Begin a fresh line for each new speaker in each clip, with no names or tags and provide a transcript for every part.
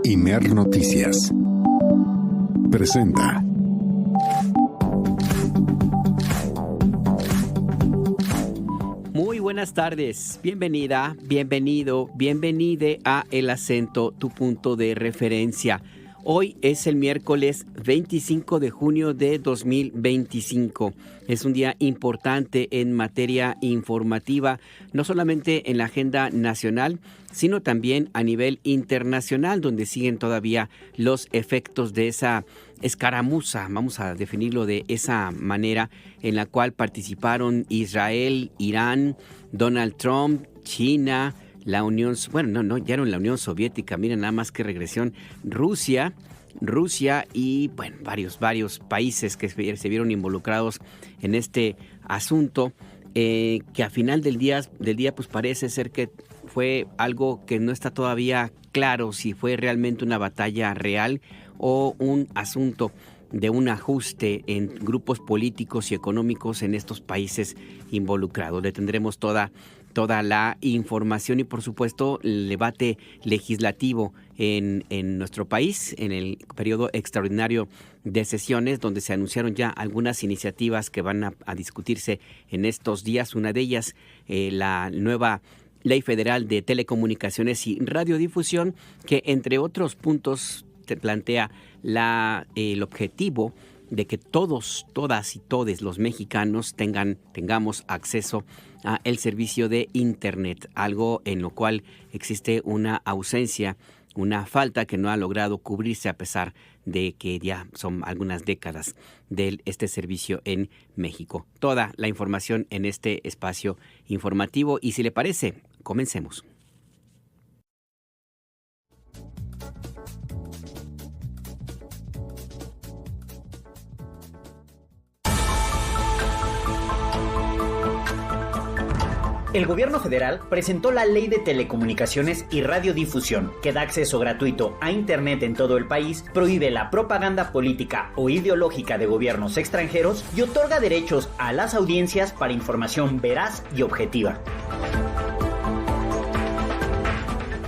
Imer Noticias presenta.
Muy buenas tardes, bienvenida, bienvenido, bienvenide a El Acento, tu punto de referencia. Hoy es el miércoles 25 de junio de 2025. Es un día importante en materia informativa, no solamente en la agenda nacional, sino también a nivel internacional, donde siguen todavía los efectos de esa escaramuza, vamos a definirlo de esa manera, en la cual participaron Israel, Irán, Donald Trump, China, la Unión, ya no la Unión Soviética, miren nada más que regresión, Rusia y bueno, varios países que se vieron involucrados en este asunto, que a final del día pues parece ser que fue algo que no está todavía claro si fue realmente una batalla real o un asunto de un ajuste en grupos políticos y económicos en estos países involucrados. Le tendremos toda la información y por supuesto el debate legislativo en nuestro país en el periodo extraordinario de sesiones, donde se anunciaron ya algunas iniciativas que van a discutirse en estos días. Una de ellas, la nueva Ley Federal de Telecomunicaciones y Radiodifusión, que entre otros puntos te plantea el objetivo de que todos, todas y todes los mexicanos tengamos acceso a el servicio de Internet, algo en lo cual existe una ausencia, una falta que no ha logrado cubrirse a pesar de que ya son algunas décadas de este servicio en México. Toda la información en este espacio informativo y si le parece, comencemos.
El gobierno federal presentó la Ley de Telecomunicaciones y Radiodifusión, que da acceso gratuito a Internet en todo el país, prohíbe la propaganda política o ideológica de gobiernos extranjeros y otorga derechos a las audiencias para información veraz y objetiva.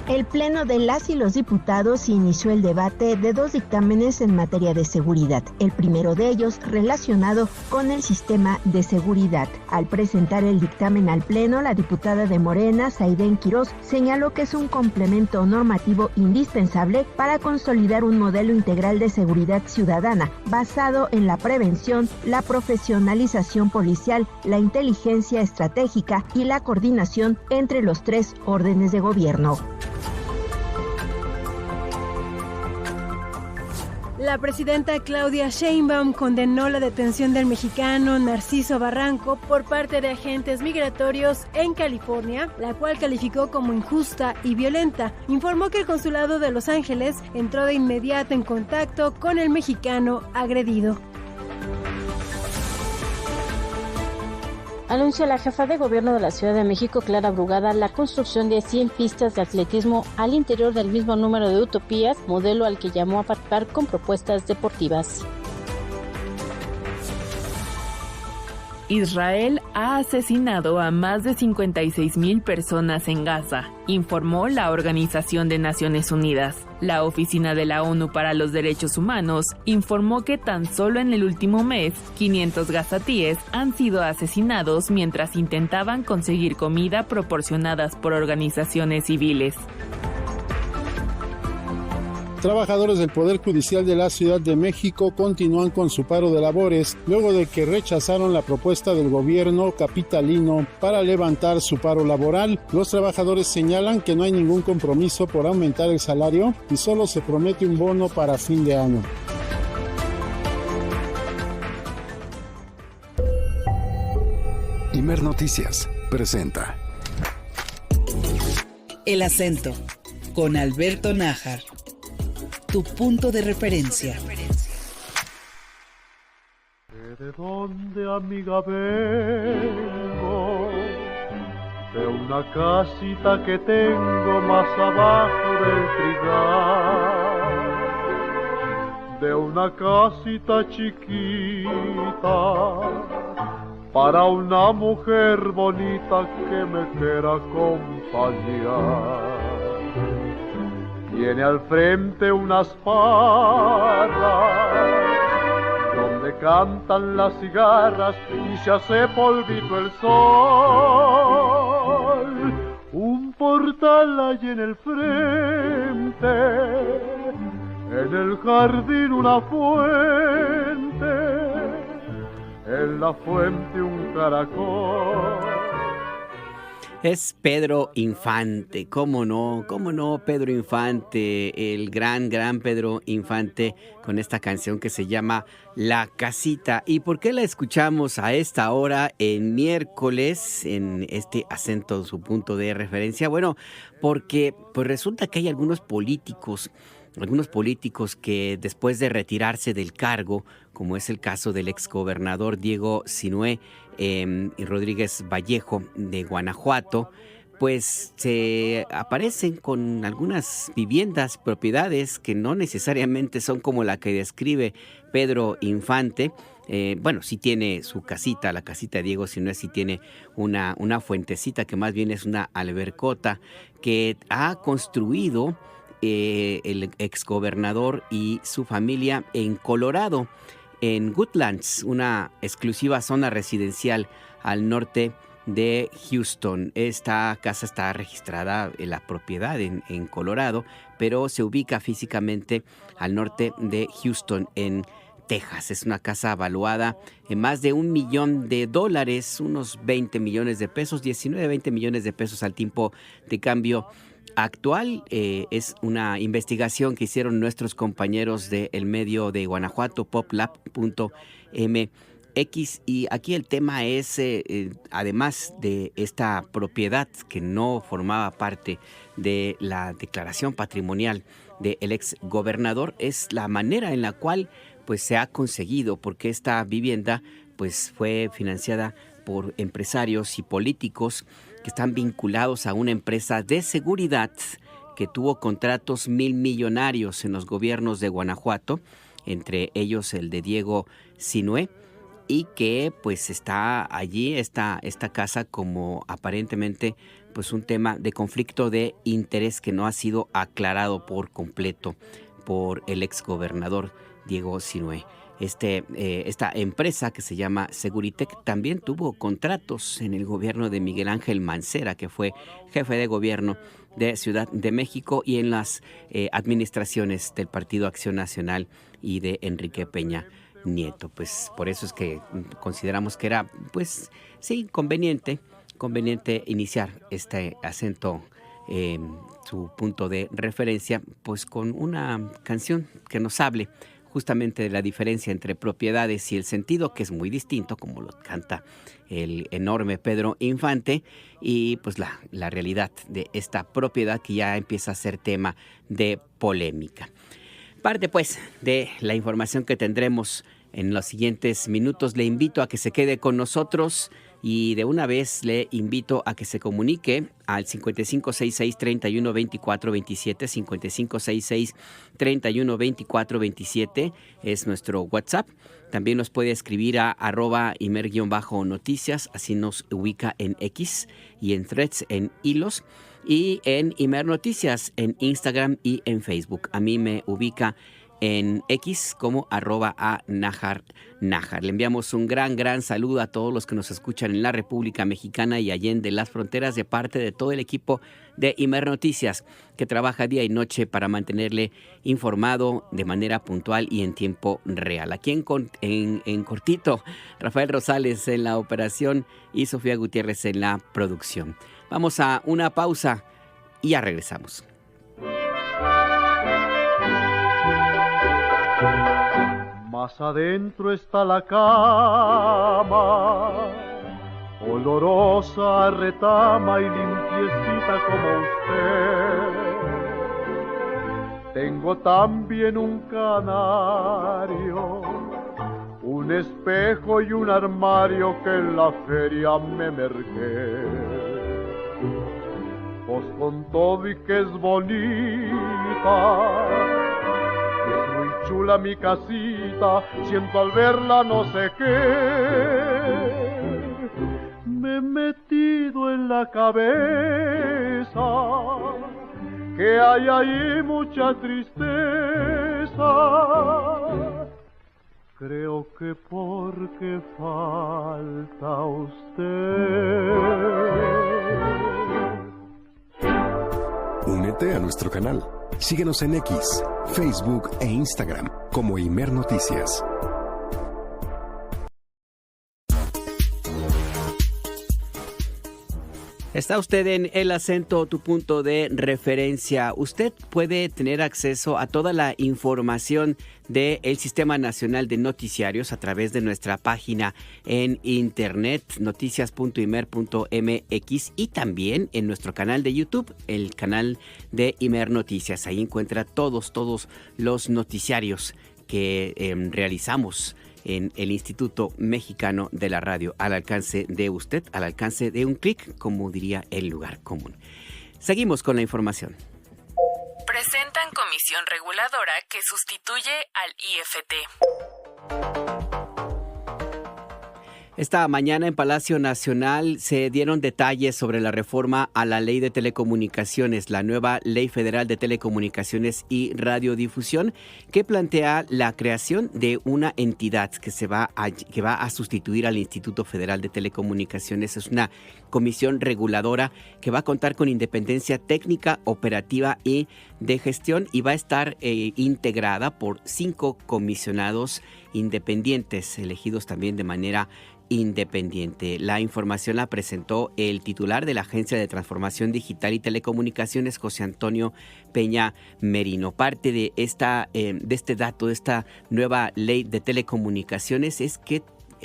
El Pleno de las y los Diputados inició el debate de dos dictámenes en materia de seguridad, el primero de ellos relacionado con el sistema de seguridad. Al presentar el dictamen al Pleno, la diputada de Morena, Zaiden Quirós, señaló que es un complemento normativo indispensable para consolidar un modelo integral de seguridad ciudadana, basado en la prevención, la profesionalización policial, la inteligencia estratégica y la coordinación entre los tres órdenes de gobierno.
La presidenta Claudia Sheinbaum condenó la detención del mexicano Narciso Barranco por parte de agentes migratorios en California, la cual calificó como injusta y violenta. Informó que el consulado de Los Ángeles entró de inmediato en contacto con el mexicano agredido.
Anuncia la jefa de gobierno de la Ciudad de México, Clara Brugada, la construcción de 100 pistas de atletismo al interior del mismo número de Utopías, modelo al que llamó a participar con propuestas deportivas.
Israel ha asesinado a más de 56,000 personas en Gaza, informó la Organización de Naciones Unidas. La Oficina de la ONU para los Derechos Humanos informó que tan solo en el último mes, 500 gazatíes han sido asesinados mientras intentaban conseguir comida proporcionadas por organizaciones civiles.
Trabajadores del Poder Judicial de la Ciudad de México continúan con su paro de labores luego de que rechazaron la propuesta del gobierno capitalino para levantar su paro laboral. Los trabajadores señalan que no hay ningún compromiso por aumentar el salario y solo se promete un bono para fin de año.
Imer Noticias presenta
El Acento con Alberto Nájar. Tu punto de referencia.
¿De dónde, amiga, vengo? De una casita que tengo más abajo del trigal. De una casita chiquita para una mujer bonita que me quiera acompañar. Tiene al frente unas parras donde cantan las cigarras y se hace polvito el sol. Un portal hay en el frente, en el jardín una fuente, en la fuente un caracol.
Es Pedro Infante, cómo no, Pedro Infante, el gran Pedro Infante, con esta canción que se llama La Casita. ¿Y por qué la escuchamos a esta hora en miércoles, en este acento, su punto de referencia? Bueno, porque pues resulta que hay algunos políticos que después de retirarse del cargo, como es el caso del exgobernador Diego Sinué y Rodríguez Vallejo de Guanajuato, pues se aparecen con algunas viviendas, propiedades que no necesariamente son como la que describe Pedro Infante. Bueno, sí tiene su casita, la casita de Diego Sinué, sí tiene una fuentecita que más bien es una albercota que ha construido el exgobernador y su familia en Colorado, en Woodlands, una exclusiva zona residencial al norte de Houston. Esta casa está registrada en la propiedad en Colorado, pero se ubica físicamente al norte de Houston, en Texas. Es una casa valuada en más de $1 millón, unos 20 millones de pesos, 19-20 millones de pesos al tipo de cambio actual. Es una investigación que hicieron nuestros compañeros del medio de Guanajuato, poplab.mx, y aquí el tema es, además de esta propiedad que no formaba parte de la declaración patrimonial del ex gobernador, es la manera en la cual pues se ha conseguido, porque esta vivienda pues fue financiada por empresarios y políticos que están vinculados a una empresa de seguridad que tuvo contratos millonarios en los gobiernos de Guanajuato, entre ellos el de Diego Sinué, y que pues está allí esta casa como aparentemente pues un tema de conflicto de interés que no ha sido aclarado por completo por el exgobernador Diego Sinué. Esta empresa que se llama Seguritech también tuvo contratos en el gobierno de Miguel Ángel Mancera, que fue jefe de gobierno de Ciudad de México, y en las administraciones del Partido Acción Nacional y de Enrique Peña Nieto. Pues por eso es que consideramos que era, pues sí, conveniente iniciar este acento, su punto de referencia, pues con una canción que nos hable justamente de la diferencia entre propiedades y el sentido, que es muy distinto, como lo canta el enorme Pedro Infante, y pues la realidad de esta propiedad que ya empieza a ser tema de polémica. Parte pues de la información que tendremos en los siguientes minutos. Le invito a que se quede con nosotros y de una vez le invito a que se comunique al 5566-312427, 5566-312427 es nuestro WhatsApp. También nos puede escribir a @imer_noticias, así nos ubica en X y en Threads, en hilos, y en Imer Noticias en Instagram y en Facebook. A mí me ubica en X como @najar. Le enviamos un gran saludo a todos los que nos escuchan en la República Mexicana y allende las fronteras, de parte de todo el equipo de Imer Noticias, que trabaja día y noche para mantenerle informado de manera puntual y en tiempo real. Aquí en cortito, Rafael Rosales en la operación y Sofía Gutiérrez en la producción. Vamos a una pausa y ya regresamos.
Más adentro está la cama, olorosa, retama y limpiecita como usted. Tengo también un canario, un espejo y un armario que en la feria me merqué. Pues con todo y que es bonita, chula mi casita, siento al verla no sé qué. metido en la cabeza, que hay ahí mucha tristeza. Creo que porque falta usted.
Únete a nuestro canal. Síguenos en X, Facebook e Instagram como Imer Noticias.
Está usted en El Acento, tu punto de referencia. Usted puede tener acceso a toda la información del Sistema Nacional de Noticiarios a través de nuestra página en internet, noticias.imer.mx, y también en nuestro canal de YouTube, el canal de Imer Noticias. Ahí encuentra todos los noticiarios que realizamos en el Instituto Mexicano de la Radio, al alcance de usted, al alcance de un clic, como diría el lugar común. Seguimos con la información.
Presentan comisión reguladora que sustituye al IFT.
Esta mañana en Palacio Nacional se dieron detalles sobre la reforma a la Ley de Telecomunicaciones, la nueva Ley Federal de Telecomunicaciones y Radiodifusión, que plantea la creación de una entidad que va a sustituir al Instituto Federal de Telecomunicaciones. Es una comisión reguladora que va a contar con independencia técnica, operativa y de gestión, y va a estar integrada por 5 comisionados independientes, elegidos también de manera independiente. La información la presentó el titular de la Agencia de Transformación Digital y Telecomunicaciones, José Antonio Peña Merino. Parte de este dato, de esta nueva ley de telecomunicaciones, es que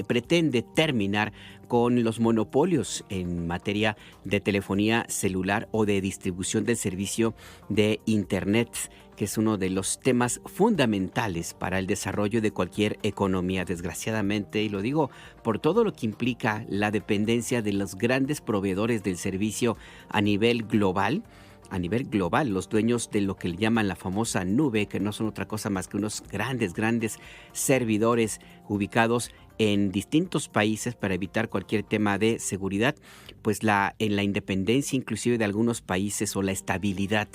pretende terminar con los monopolios en materia de telefonía celular o de distribución del servicio de Internet, que es uno de los temas fundamentales para el desarrollo de cualquier economía, desgraciadamente, y lo digo por todo lo que implica la dependencia de los grandes proveedores del servicio a nivel global. A nivel global, los dueños de lo que le llaman la famosa nube, que no son otra cosa más que unos grandes servidores ubicados en distintos países para evitar cualquier tema de seguridad, pues en la independencia inclusive de algunos países o la estabilidad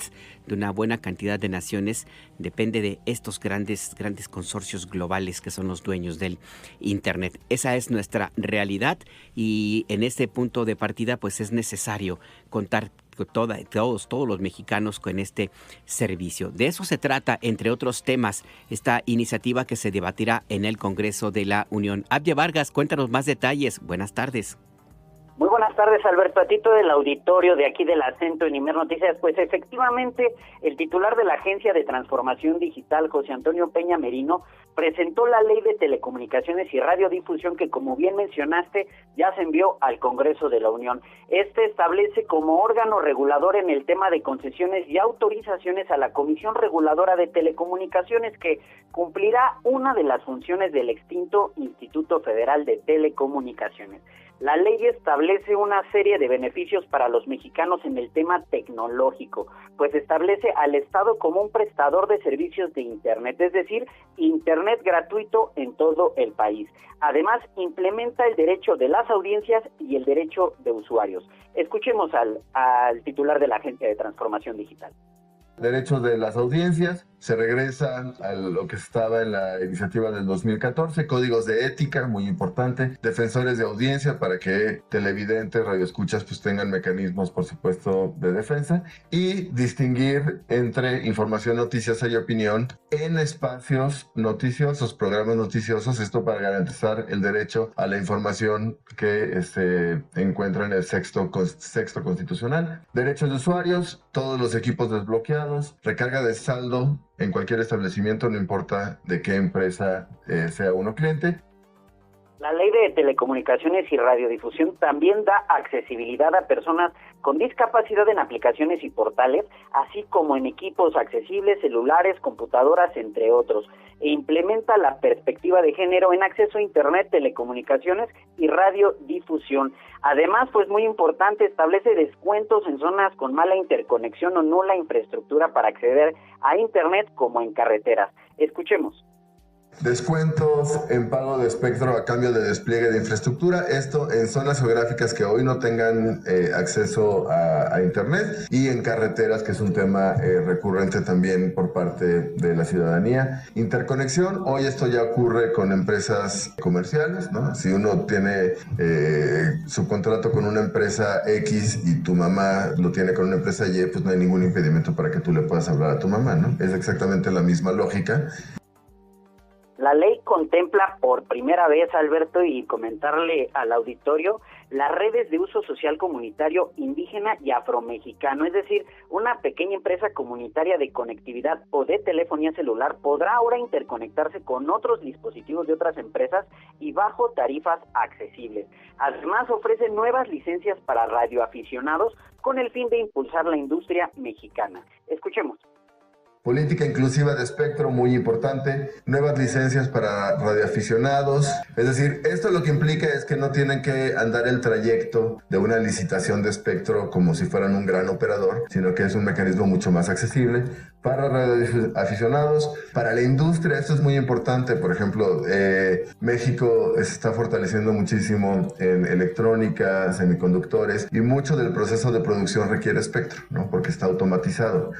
de una buena cantidad de naciones depende de estos grandes consorcios globales que son los dueños del Internet. Esa es nuestra realidad, y en este punto de partida pues es necesario contar todos los mexicanos con este servicio. De eso se trata, entre otros temas, esta iniciativa que se debatirá en el Congreso de la Unión. Abya Vargas, cuéntanos más detalles. Buenas tardes.
Muy buenas tardes, Alberto. A ti todo el auditorio de aquí del Acento en Imer Noticias. Pues efectivamente, el titular de la Agencia de Transformación Digital, José Antonio Peña Merino, presentó la Ley de Telecomunicaciones y Radiodifusión que, como bien mencionaste, ya se envió al Congreso de la Unión. Este establece como órgano regulador en el tema de concesiones y autorizaciones a la Comisión Reguladora de Telecomunicaciones, que cumplirá una de las funciones del extinto Instituto Federal de Telecomunicaciones. La ley establece una serie de beneficios para los mexicanos en el tema tecnológico, pues establece al Estado como un prestador de servicios de Internet, es decir, Internet gratuito en todo el país. Además, implementa el derecho de las audiencias y el derecho de usuarios. Escuchemos al titular de la Agencia de Transformación Digital.
Derechos de las audiencias, se regresan a lo que estaba en la iniciativa del 2014, códigos de ética, muy importante, defensores de audiencia para que televidentes, radioescuchas pues tengan mecanismos, por supuesto, de defensa, y distinguir entre información noticiosa y opinión en espacios noticiosos, programas noticiosos, esto para garantizar el derecho a la información que se encuentra en el sexto constitucional. Derechos de usuarios, todos los equipos desbloqueados, recarga de saldo en cualquier establecimiento, no importa de qué empresa sea uno cliente.
La Ley de Telecomunicaciones y Radiodifusión también da accesibilidad a personas con discapacidad en aplicaciones y portales, así como en equipos accesibles, celulares, computadoras, entre otros, e implementa la perspectiva de género en acceso a Internet, telecomunicaciones y radiodifusión. Además, pues muy importante, establece descuentos en zonas con mala interconexión o nula infraestructura para acceder a Internet, como en carreteras. Escuchemos.
descuentos en pago de espectro a cambio de despliegue de infraestructura, esto en zonas geográficas que hoy no tengan acceso a internet, y en carreteras, que es un tema recurrente también por parte de la ciudadanía. Interconexión, hoy esto ya ocurre con empresas comerciales, ¿no? Si uno tiene su contrato con una empresa X y tu mamá lo tiene con una empresa Y, pues no hay ningún impedimento para que tú le puedas hablar a tu mamá, ¿no? Es exactamente la misma lógica.
La ley contempla por primera vez, Alberto, y comentarle al auditorio, las redes de uso social comunitario indígena y afromexicano, es decir, una pequeña empresa comunitaria de conectividad o de telefonía celular podrá ahora interconectarse con otros dispositivos de otras empresas y bajo tarifas accesibles. Además, ofrece nuevas licencias para radioaficionados con el fin de impulsar la industria mexicana. Escuchemos.
Política inclusiva de espectro, muy importante. Nuevas licencias para radioaficionados. Es decir, esto lo que implica es que no tienen que andar el trayecto de una licitación de espectro como si fueran un gran operador, sino que es un mecanismo mucho más accesible para radioaficionados. Para la industria esto es muy importante. Por ejemplo, México se está fortaleciendo muchísimo en electrónica, semiconductores, y mucho del proceso de producción requiere espectro, ¿no? Porque está automatizado.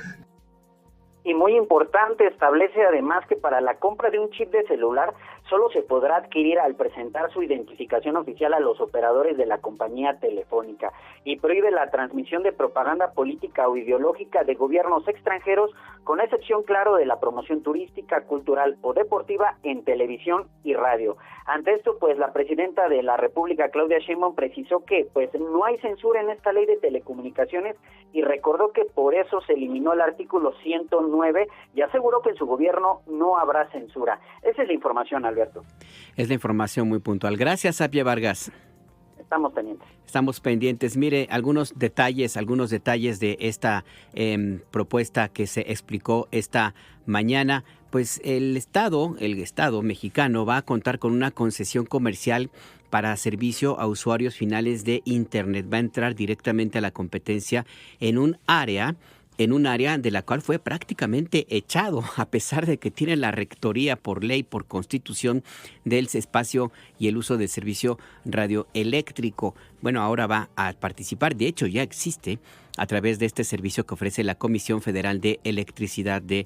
Y muy importante, establece además que para la compra de un chip de celular solo se podrá adquirir al presentar su identificación oficial a los operadores de la compañía telefónica, y prohíbe la transmisión de propaganda política o ideológica de gobiernos extranjeros, con excepción, claro, de la promoción turística, cultural o deportiva en televisión y radio. Ante esto, pues la presidenta de la República, Claudia Sheinbaum, precisó que pues no hay censura en esta ley de telecomunicaciones y recordó que por eso se eliminó el artículo 109 y aseguró que en su gobierno no habrá censura. Esa es la información, Alberto.
Es la información muy puntual. Gracias, Apia Vargas.
Estamos pendientes.
Estamos pendientes. Mire, algunos detalles de esta propuesta que se explicó esta mañana. Pues el Estado mexicano va a contar con una concesión comercial para servicio a usuarios finales de Internet. Va a entrar directamente a la competencia en un área de la cual fue prácticamente echado, a pesar de que tiene la rectoría por ley, por constitución, del espacio y el uso del servicio radioeléctrico. Bueno, ahora va a participar, de hecho ya existe, a través de este servicio que ofrece la Comisión Federal de Electricidad de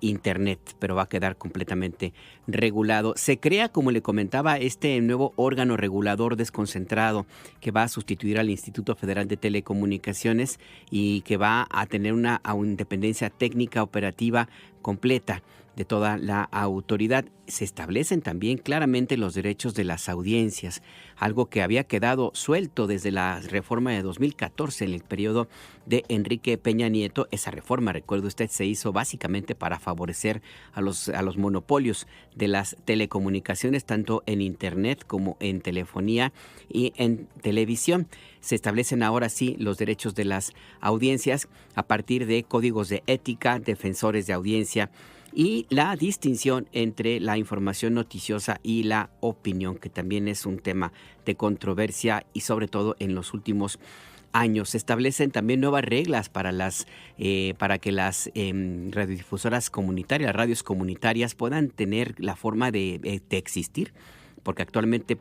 Internet, pero va a quedar completamente regulado. Se crea, como le comentaba, este nuevo órgano regulador desconcentrado que va a sustituir al Instituto Federal de Telecomunicaciones y que va a tener una independencia técnica operativa completa de toda la autoridad. Se establecen también claramente los derechos de las audiencias, algo que había quedado suelto desde la reforma de 2014 en el periodo de Enrique Peña Nieto. Esa reforma, recuerde usted, se hizo básicamente para favorecer a los monopolios de las telecomunicaciones, tanto en Internet como en telefonía y en televisión. Se establecen ahora sí los derechos de las audiencias a partir de códigos de ética, defensores de audiencia y la distinción entre la información noticiosa y la opinión, que también es un tema de controversia y sobre todo en los últimos años. Se establecen también nuevas reglas para que las radiodifusoras comunitarias, las radios comunitarias puedan tener la forma de existir, porque actualmente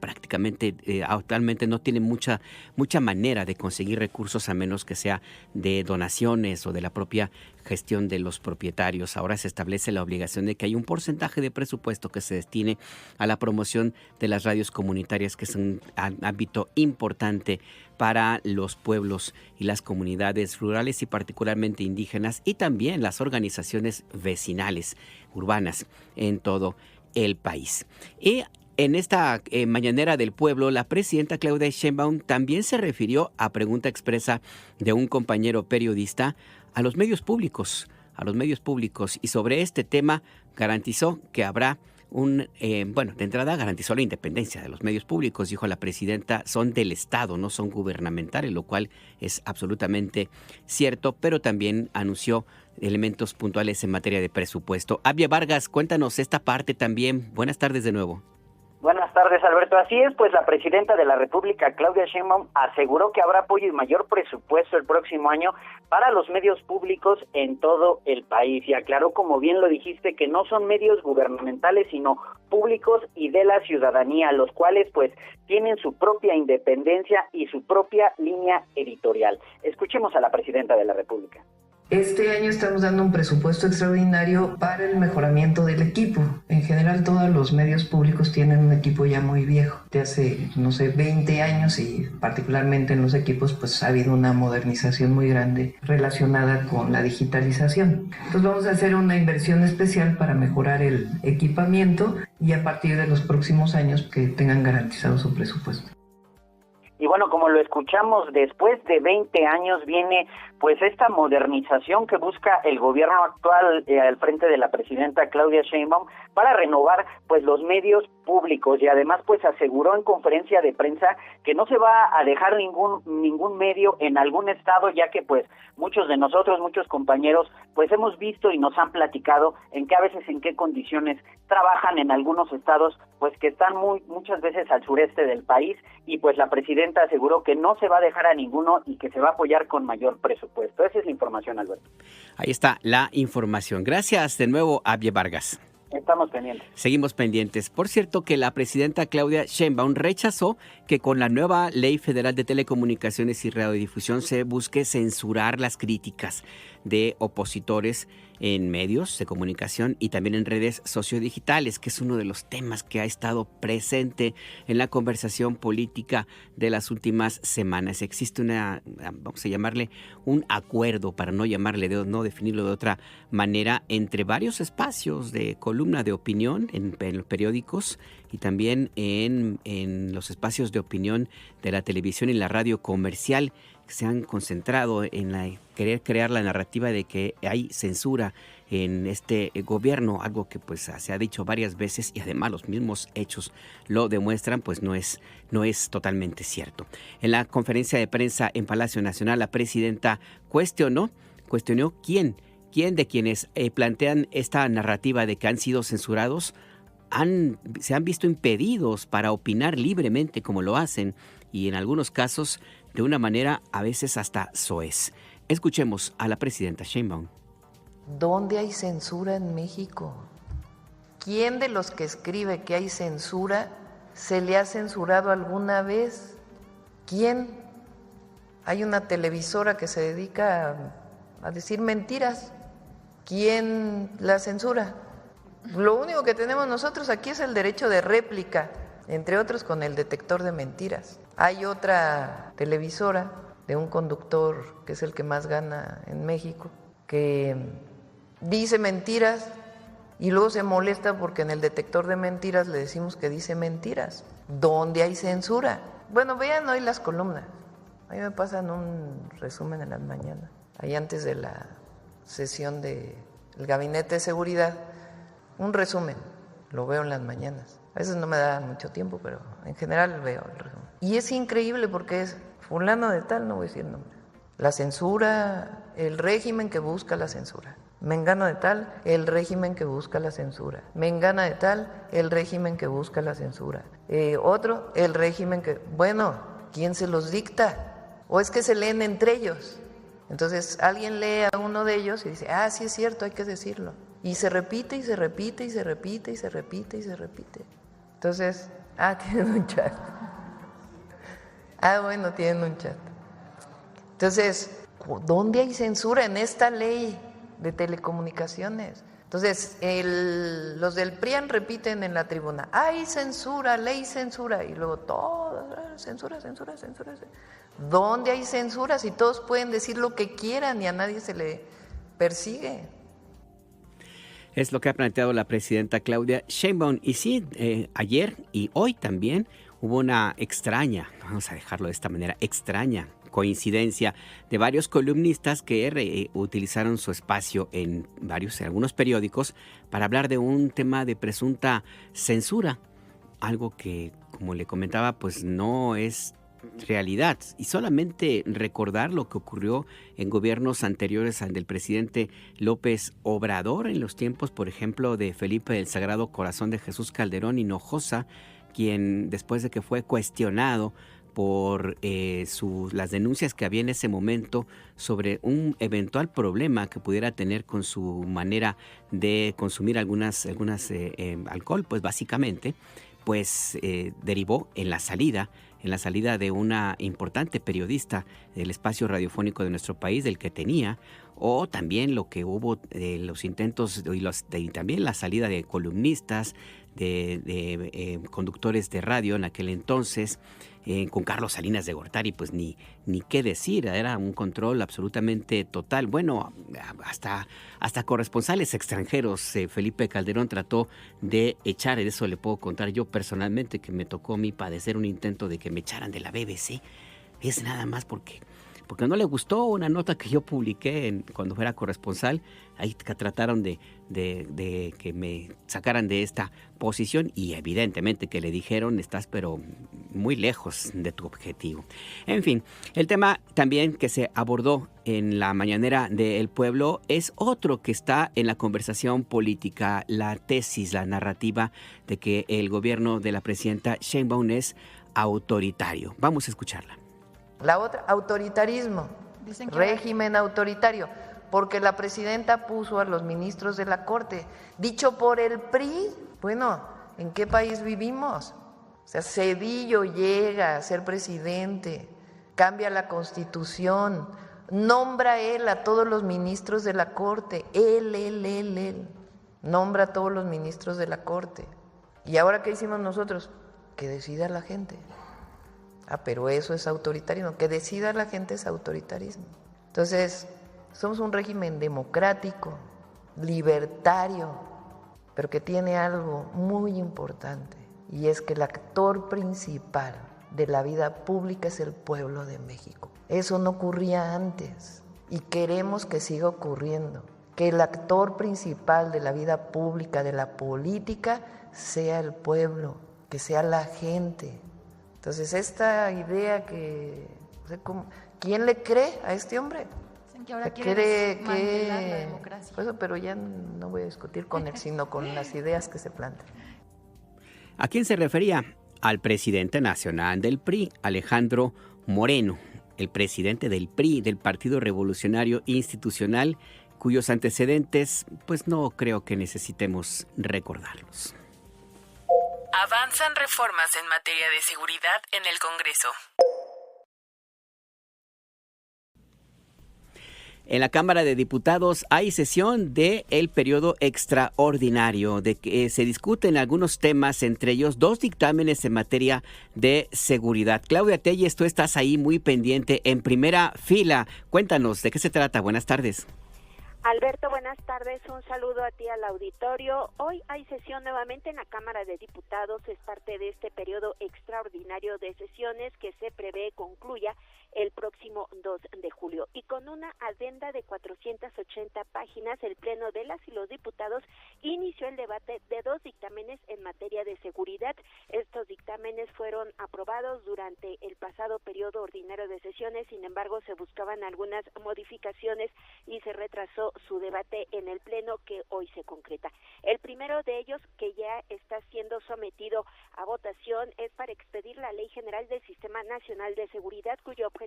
no tienen mucha manera de conseguir recursos a menos que sea de donaciones o de la propia gestión de los propietarios. Ahora se establece la obligación de que hay un porcentaje de presupuesto que se destine a la promoción de las radios comunitarias, que es un ámbito importante para los pueblos y las comunidades rurales y particularmente indígenas, y también las organizaciones vecinales urbanas en todo el país. Y en esta mañanera del pueblo, la presidenta Claudia Sheinbaum también se refirió a pregunta expresa de un compañero periodista a los medios públicos, y sobre este tema garantizó que habrá de entrada garantizó la independencia de los medios públicos. Dijo la presidenta, son del Estado, no son gubernamentales, lo cual es absolutamente cierto, pero también anunció elementos puntuales en materia de presupuesto. Apia Vargas, cuéntanos esta parte también. Buenas tardes de nuevo.
Buenas Buenas tardes, Alberto. Así es, pues la presidenta de la República, Claudia Sheinbaum, aseguró que habrá apoyo y mayor presupuesto el próximo año para los medios públicos en todo el país. Y aclaró, como bien lo dijiste, que no son medios gubernamentales, sino públicos y de la ciudadanía, los cuales pues tienen su propia independencia y su propia línea editorial. Escuchemos a la presidenta de la República.
Este año estamos dando un presupuesto extraordinario para el mejoramiento del equipo. En general, todos los medios públicos tienen un equipo ya muy viejo, de hace, 20 años, y particularmente en los equipos, pues ha habido una modernización muy grande relacionada con la digitalización. Entonces vamos a hacer una inversión especial para mejorar el equipamiento y a partir de los próximos años que tengan garantizado su presupuesto.
Y bueno, como lo escuchamos, después de 20 años viene pues esta modernización que busca el gobierno actual al frente de la presidenta Claudia Sheinbaum para renovar pues los medios públicos, y además pues aseguró en conferencia de prensa que no se va a dejar ningún medio en algún estado, ya que pues muchos de nosotros, muchos compañeros pues hemos visto y nos han platicado en qué condiciones trabajan en algunos estados pues que están muchas veces al sureste del país, y pues la presidenta aseguró que no se va a dejar a ninguno y que se va a apoyar con mayor presupuesto. Esa es la información, Alberto.
Ahí está la información. Gracias de nuevo, Abie Vargas.
Estamos pendientes.
Seguimos pendientes. Por cierto, que la presidenta Claudia Sheinbaum rechazó que con la nueva Ley Federal de Telecomunicaciones y Radiodifusión se busque censurar las críticas de opositores en medios de comunicación y también en redes sociodigitales, que es uno de los temas que ha estado presente en la conversación política de las últimas semanas. Existe vamos a llamarle un acuerdo, para no definirlo de otra manera, entre varios espacios de columna de opinión en los periódicos y también en los espacios de opinión de la televisión y la radio comercial, que se han concentrado en querer crear la narrativa de que hay censura en este gobierno, algo que pues se ha dicho varias veces y además los mismos hechos lo demuestran, pues no es totalmente cierto. En la conferencia de prensa en Palacio Nacional, la presidenta cuestionó quién de quienes plantean esta narrativa de que han sido censurados se han visto impedidos para opinar libremente como lo hacen, y en algunos casos de una manera a veces hasta soez. Escuchemos a la presidenta Sheinbaum.
¿Dónde hay censura en México? ¿Quién de los que escribe que hay censura se le ha censurado alguna vez? ¿Quién? Hay una televisora que se dedica a decir mentiras. ¿Quién la censura? Lo único que tenemos nosotros aquí es el derecho de réplica, entre otros con el detector de mentiras. Hay otra televisora de un conductor que es el que más gana en México, que dice mentiras y luego se molesta porque en el detector de mentiras le decimos que dice mentiras. ¿Dónde hay censura? Bueno, vean hoy las columnas. A mí me pasan un resumen en las mañanas, ahí antes de la sesión del Gabinete de Seguridad, un resumen, lo veo en las mañanas. A veces no me da mucho tiempo, pero en general veo el resumen. Y es increíble porque es fulano de tal, no voy a decir nombre. La censura, el régimen que busca la censura. Mengano de tal, el régimen que busca la censura. Mengana de tal, el régimen que busca la censura. Otro, el régimen que... Bueno, ¿quién se los dicta? ¿O es que se leen entre ellos? Entonces alguien lee a uno de ellos y dice, sí es cierto, hay que decirlo. Y se repite, y se repite, y se repite, y se repite, y se repite. Entonces, tienen un chat. Bueno, tienen un chat. Entonces, ¿dónde hay censura en esta ley de telecomunicaciones? Entonces, los del PRIAN repiten en la tribuna, hay censura, ley censura, y luego todo, censura. ¿Dónde hay censura si todos pueden decir lo que quieran y a nadie se le persigue?
Es lo que ha planteado la presidenta Claudia Sheinbaum. Y sí, ayer y hoy también hubo una extraña, vamos a dejarlo de esta manera, extraña coincidencia de varios columnistas que utilizaron su espacio en algunos periódicos para hablar de un tema de presunta censura, algo que, como le comentaba, pues no es realidad. Y solamente recordar lo que ocurrió en gobiernos anteriores al del presidente López Obrador, en los tiempos, por ejemplo, de Felipe del Sagrado Corazón de Jesús Calderón Hinojosa, quien después de que fue cuestionado por las denuncias que había en ese momento sobre un eventual problema que pudiera tener con su manera de consumir algunas alcohol, pues básicamente, pues derivó en la salida de una importante periodista del espacio radiofónico de nuestro país, del que tenía, o también lo que hubo los intentos y también la salida de columnistas, de conductores de radio en aquel entonces, con Carlos Salinas de Gortari, pues ni qué decir, era un control absolutamente total. Bueno, hasta corresponsales extranjeros, Felipe Calderón trató de echar, eso le puedo contar yo personalmente, que me tocó a mí padecer un intento de que me echaran de la BBC. Es nada más porque no le gustó una nota que yo publiqué cuando era corresponsal. Ahí trataron de que me sacaran de esta posición y evidentemente que le dijeron: estás pero muy lejos de tu objetivo. En fin, el tema también que se abordó en la mañanera del pueblo es otro que está en la conversación política, la tesis, la narrativa de que el gobierno de la presidenta Sheinbaum es autoritario. Vamos a escucharla.
La otra, autoritarismo, régimen autoritario, porque la presidenta puso a los ministros de la Corte, dicho por el PRI. Bueno, ¿en qué país vivimos? O sea, Zedillo llega a ser presidente, cambia la Constitución, nombra él a todos los ministros de la Corte, él, nombra a todos los ministros de la Corte. ¿Y ahora qué hicimos nosotros? Que decida la gente. Pero eso es autoritarismo, que decida la gente es autoritarismo. Entonces, somos un régimen democrático, libertario, pero que tiene algo muy importante, y es que el actor principal de la vida pública es el pueblo de México. Eso no ocurría antes y queremos que siga ocurriendo, que el actor principal de la vida pública, de la política, sea el pueblo, que sea la gente. Entonces, esta idea que... ¿Quién le cree a este hombre?
Que ahora quiere desmantelar la democracia.
Pues, pero ya no voy a discutir con él, sino con las ideas que se plantean.
¿A quién se refería? Al presidente nacional del PRI, Alejandro Moreno, el presidente del PRI, del Partido Revolucionario Institucional, cuyos antecedentes, pues no creo que necesitemos recordarlos.
Avanzan reformas en materia de seguridad en el Congreso.
En la Cámara de Diputados hay sesión del periodo extraordinario, de que se discuten algunos temas, entre ellos 2 dictámenes en materia de seguridad. Claudia Telles, tú estás ahí muy pendiente, en primera fila. Cuéntanos, ¿de qué se trata? Buenas tardes.
Alberto, buenas tardes. Un saludo a ti, al auditorio. Hoy hay sesión nuevamente en la Cámara de Diputados. Es parte de este periodo extraordinario de sesiones que se prevé concluya el próximo 2 de julio. Y con una adenda de 480 páginas, el Pleno de las y los diputados inició el debate de 2 dictámenes en materia de seguridad. Estos dictámenes fueron aprobados durante el pasado periodo ordinario de sesiones, sin embargo, se buscaban algunas modificaciones y se retrasó su debate en el Pleno, que hoy se concreta. El primero de ellos, que ya está siendo sometido a votación, es para expedir la Ley General del Sistema Nacional de Seguridad, cuyo objetivo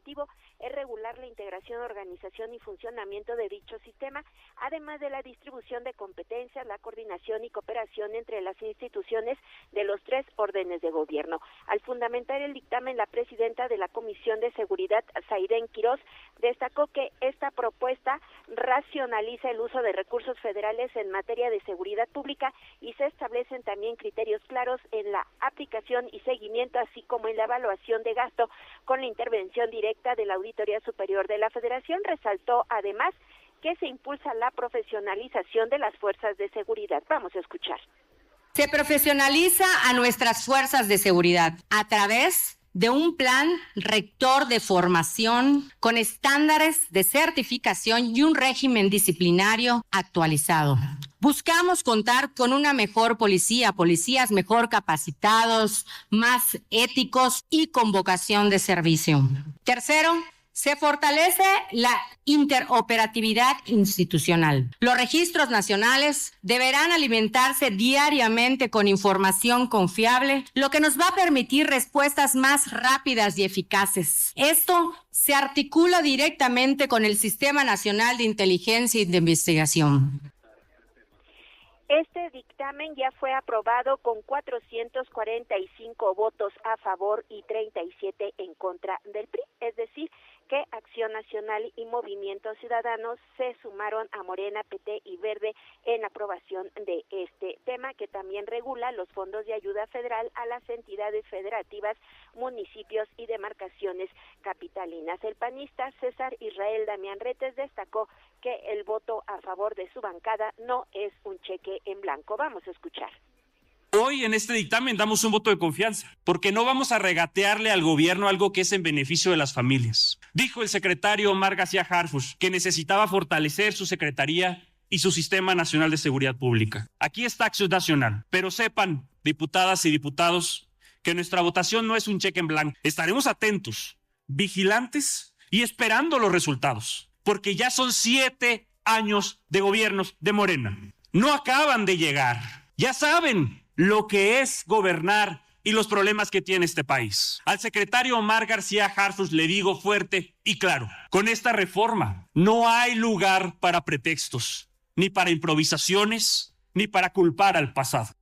es regular la integración, organización y funcionamiento de dicho sistema, además de la distribución de competencias, la coordinación y cooperación entre las instituciones de los 3 órdenes de gobierno. Al fundamentar el dictamen, la presidenta de la Comisión de Seguridad, Zairén Quirós, destacó que esta propuesta racionaliza el uso de recursos federales en materia de seguridad pública y se establecen también criterios claros en la aplicación y seguimiento, así como en la evaluación de gasto con la intervención directa de la Auditoría Superior de la Federación. Resaltó además que se impulsa la profesionalización de las fuerzas de seguridad. Vamos a escuchar.
Se profesionaliza a nuestras fuerzas de seguridad a través de un plan rector de formación con estándares de certificación y un régimen disciplinario actualizado. Buscamos contar con una mejor policía, policías mejor capacitados, más éticos y con vocación de servicio. Tercero, Se fortalece la interoperatividad institucional. Los registros nacionales deberán alimentarse diariamente con información confiable, lo que nos va a permitir respuestas más rápidas y eficaces. Esto se articula directamente con el Sistema Nacional de Inteligencia y de Investigación.
Este dictamen ya fue aprobado con 445 votos a favor y 37 en contra del PRI, es decir, que Acción Nacional y Movimiento Ciudadano se sumaron a Morena, PT y Verde en la aprobación de este tema, que también regula los fondos de ayuda federal a las entidades federativas, municipios y demarcaciones capitalinas. El panista César Israel Damián Retes destacó que el voto a favor de su bancada no es un cheque en blanco. Vamos a escuchar.
Hoy en este dictamen damos un voto de confianza, porque no vamos a regatearle al gobierno algo que es en beneficio de las familias. Dijo el secretario Omar García Harfuch que necesitaba fortalecer su secretaría y su Sistema Nacional de Seguridad Pública. Aquí está Acción Nacional, pero sepan, diputadas y diputados, que nuestra votación no es un cheque en blanco. Estaremos atentos, vigilantes y esperando los resultados, porque ya son 7 años de gobiernos de Morena. No acaban de llegar. Ya saben lo que es gobernar y los problemas que tiene este país. Al secretario Omar García Harfuch le digo fuerte y claro, con esta reforma no hay lugar para pretextos, ni para improvisaciones, ni para culpar al pasado.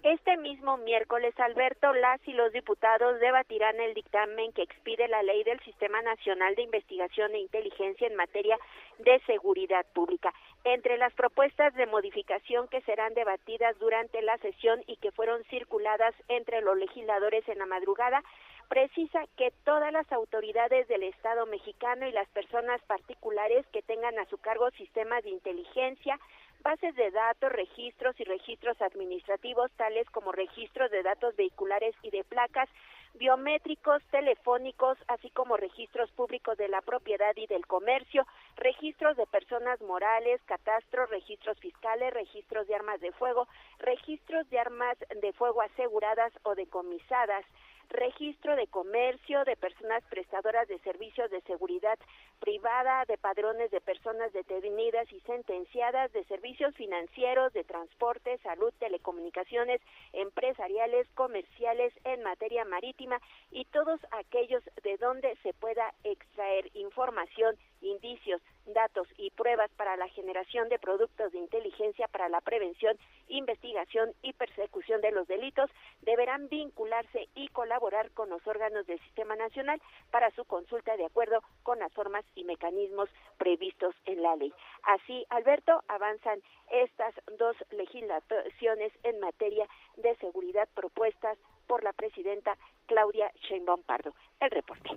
Este mismo miércoles, Alberto, las y los diputados debatirán el dictamen que expide la ley del Sistema Nacional de Investigación e Inteligencia en materia de seguridad pública. Entre las propuestas de modificación que serán debatidas durante la sesión y que fueron circuladas entre los legisladores en la madrugada, precisa que todas las autoridades del Estado mexicano y las personas particulares que tengan a su cargo sistemas de inteligencia, bases de datos, registros y registros administrativos, tales como registros de datos vehiculares y de placas, biométricos, telefónicos, así como registros públicos de la propiedad y del comercio, registros de personas morales, catastros, registros fiscales, registros de armas de fuego, registros de armas de fuego aseguradas o decomisadas, registro de comercio, de personas prestadoras de servicios de seguridad privada, de padrones de personas detenidas y sentenciadas, de servicios financieros, de transporte, salud, telecomunicaciones, empresariales, comerciales, en materia marítima y todos aquellos de donde se pueda extraer información, indicios, datos y pruebas para la generación de productos de inteligencia para la prevención, investigación y persecución de los delitos, deberán vincularse y colaborar con los órganos del Sistema Nacional para su consulta de acuerdo con las formas y mecanismos previstos en la ley. Así, Alberto, avanzan estas dos legislaciones en materia de seguridad propuestas por la presidenta Claudia Sheinbaum Pardo. El reporte.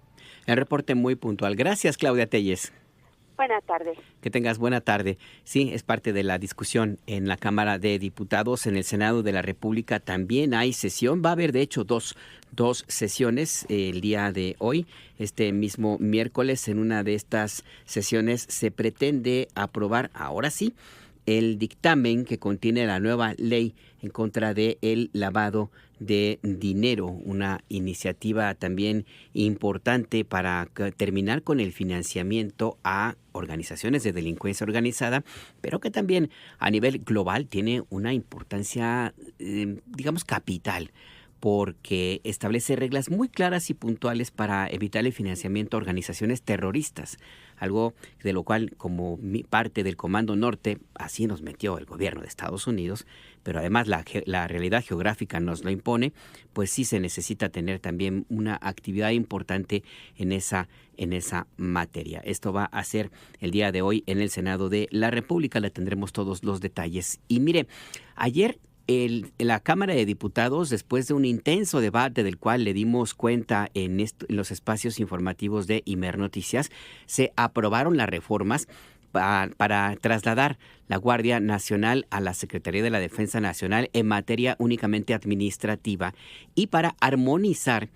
El reporte muy puntual. Gracias, Claudia Telles.
Buenas tardes.
Que tengas buena tarde. Sí, es parte de la discusión en la Cámara de Diputados. En el Senado de la República también hay sesión. Va a haber, de hecho, dos sesiones el día de hoy. Este mismo miércoles, en una de estas sesiones, se pretende aprobar, ahora sí, el dictamen que contiene la nueva ley en contra del lavado de dinero, una iniciativa también importante para terminar con el financiamiento a organizaciones de delincuencia organizada, pero que también a nivel global tiene una importancia, digamos, capital, porque establece reglas muy claras y puntuales para evitar el financiamiento a organizaciones terroristas, algo de lo cual, como parte del Comando Norte, así nos metió el gobierno de Estados Unidos, pero además la realidad geográfica nos lo impone, pues sí se necesita tener también una actividad importante en esa materia. Esto va a ser el día de hoy en el Senado de la República, le tendremos todos los detalles. Y mire, ayer la Cámara de Diputados, después de un intenso debate del cual le dimos cuenta en los espacios informativos de Imer Noticias, se aprobaron las reformas para trasladar la Guardia Nacional a la Secretaría de la Defensa Nacional en materia únicamente administrativa y para armonizar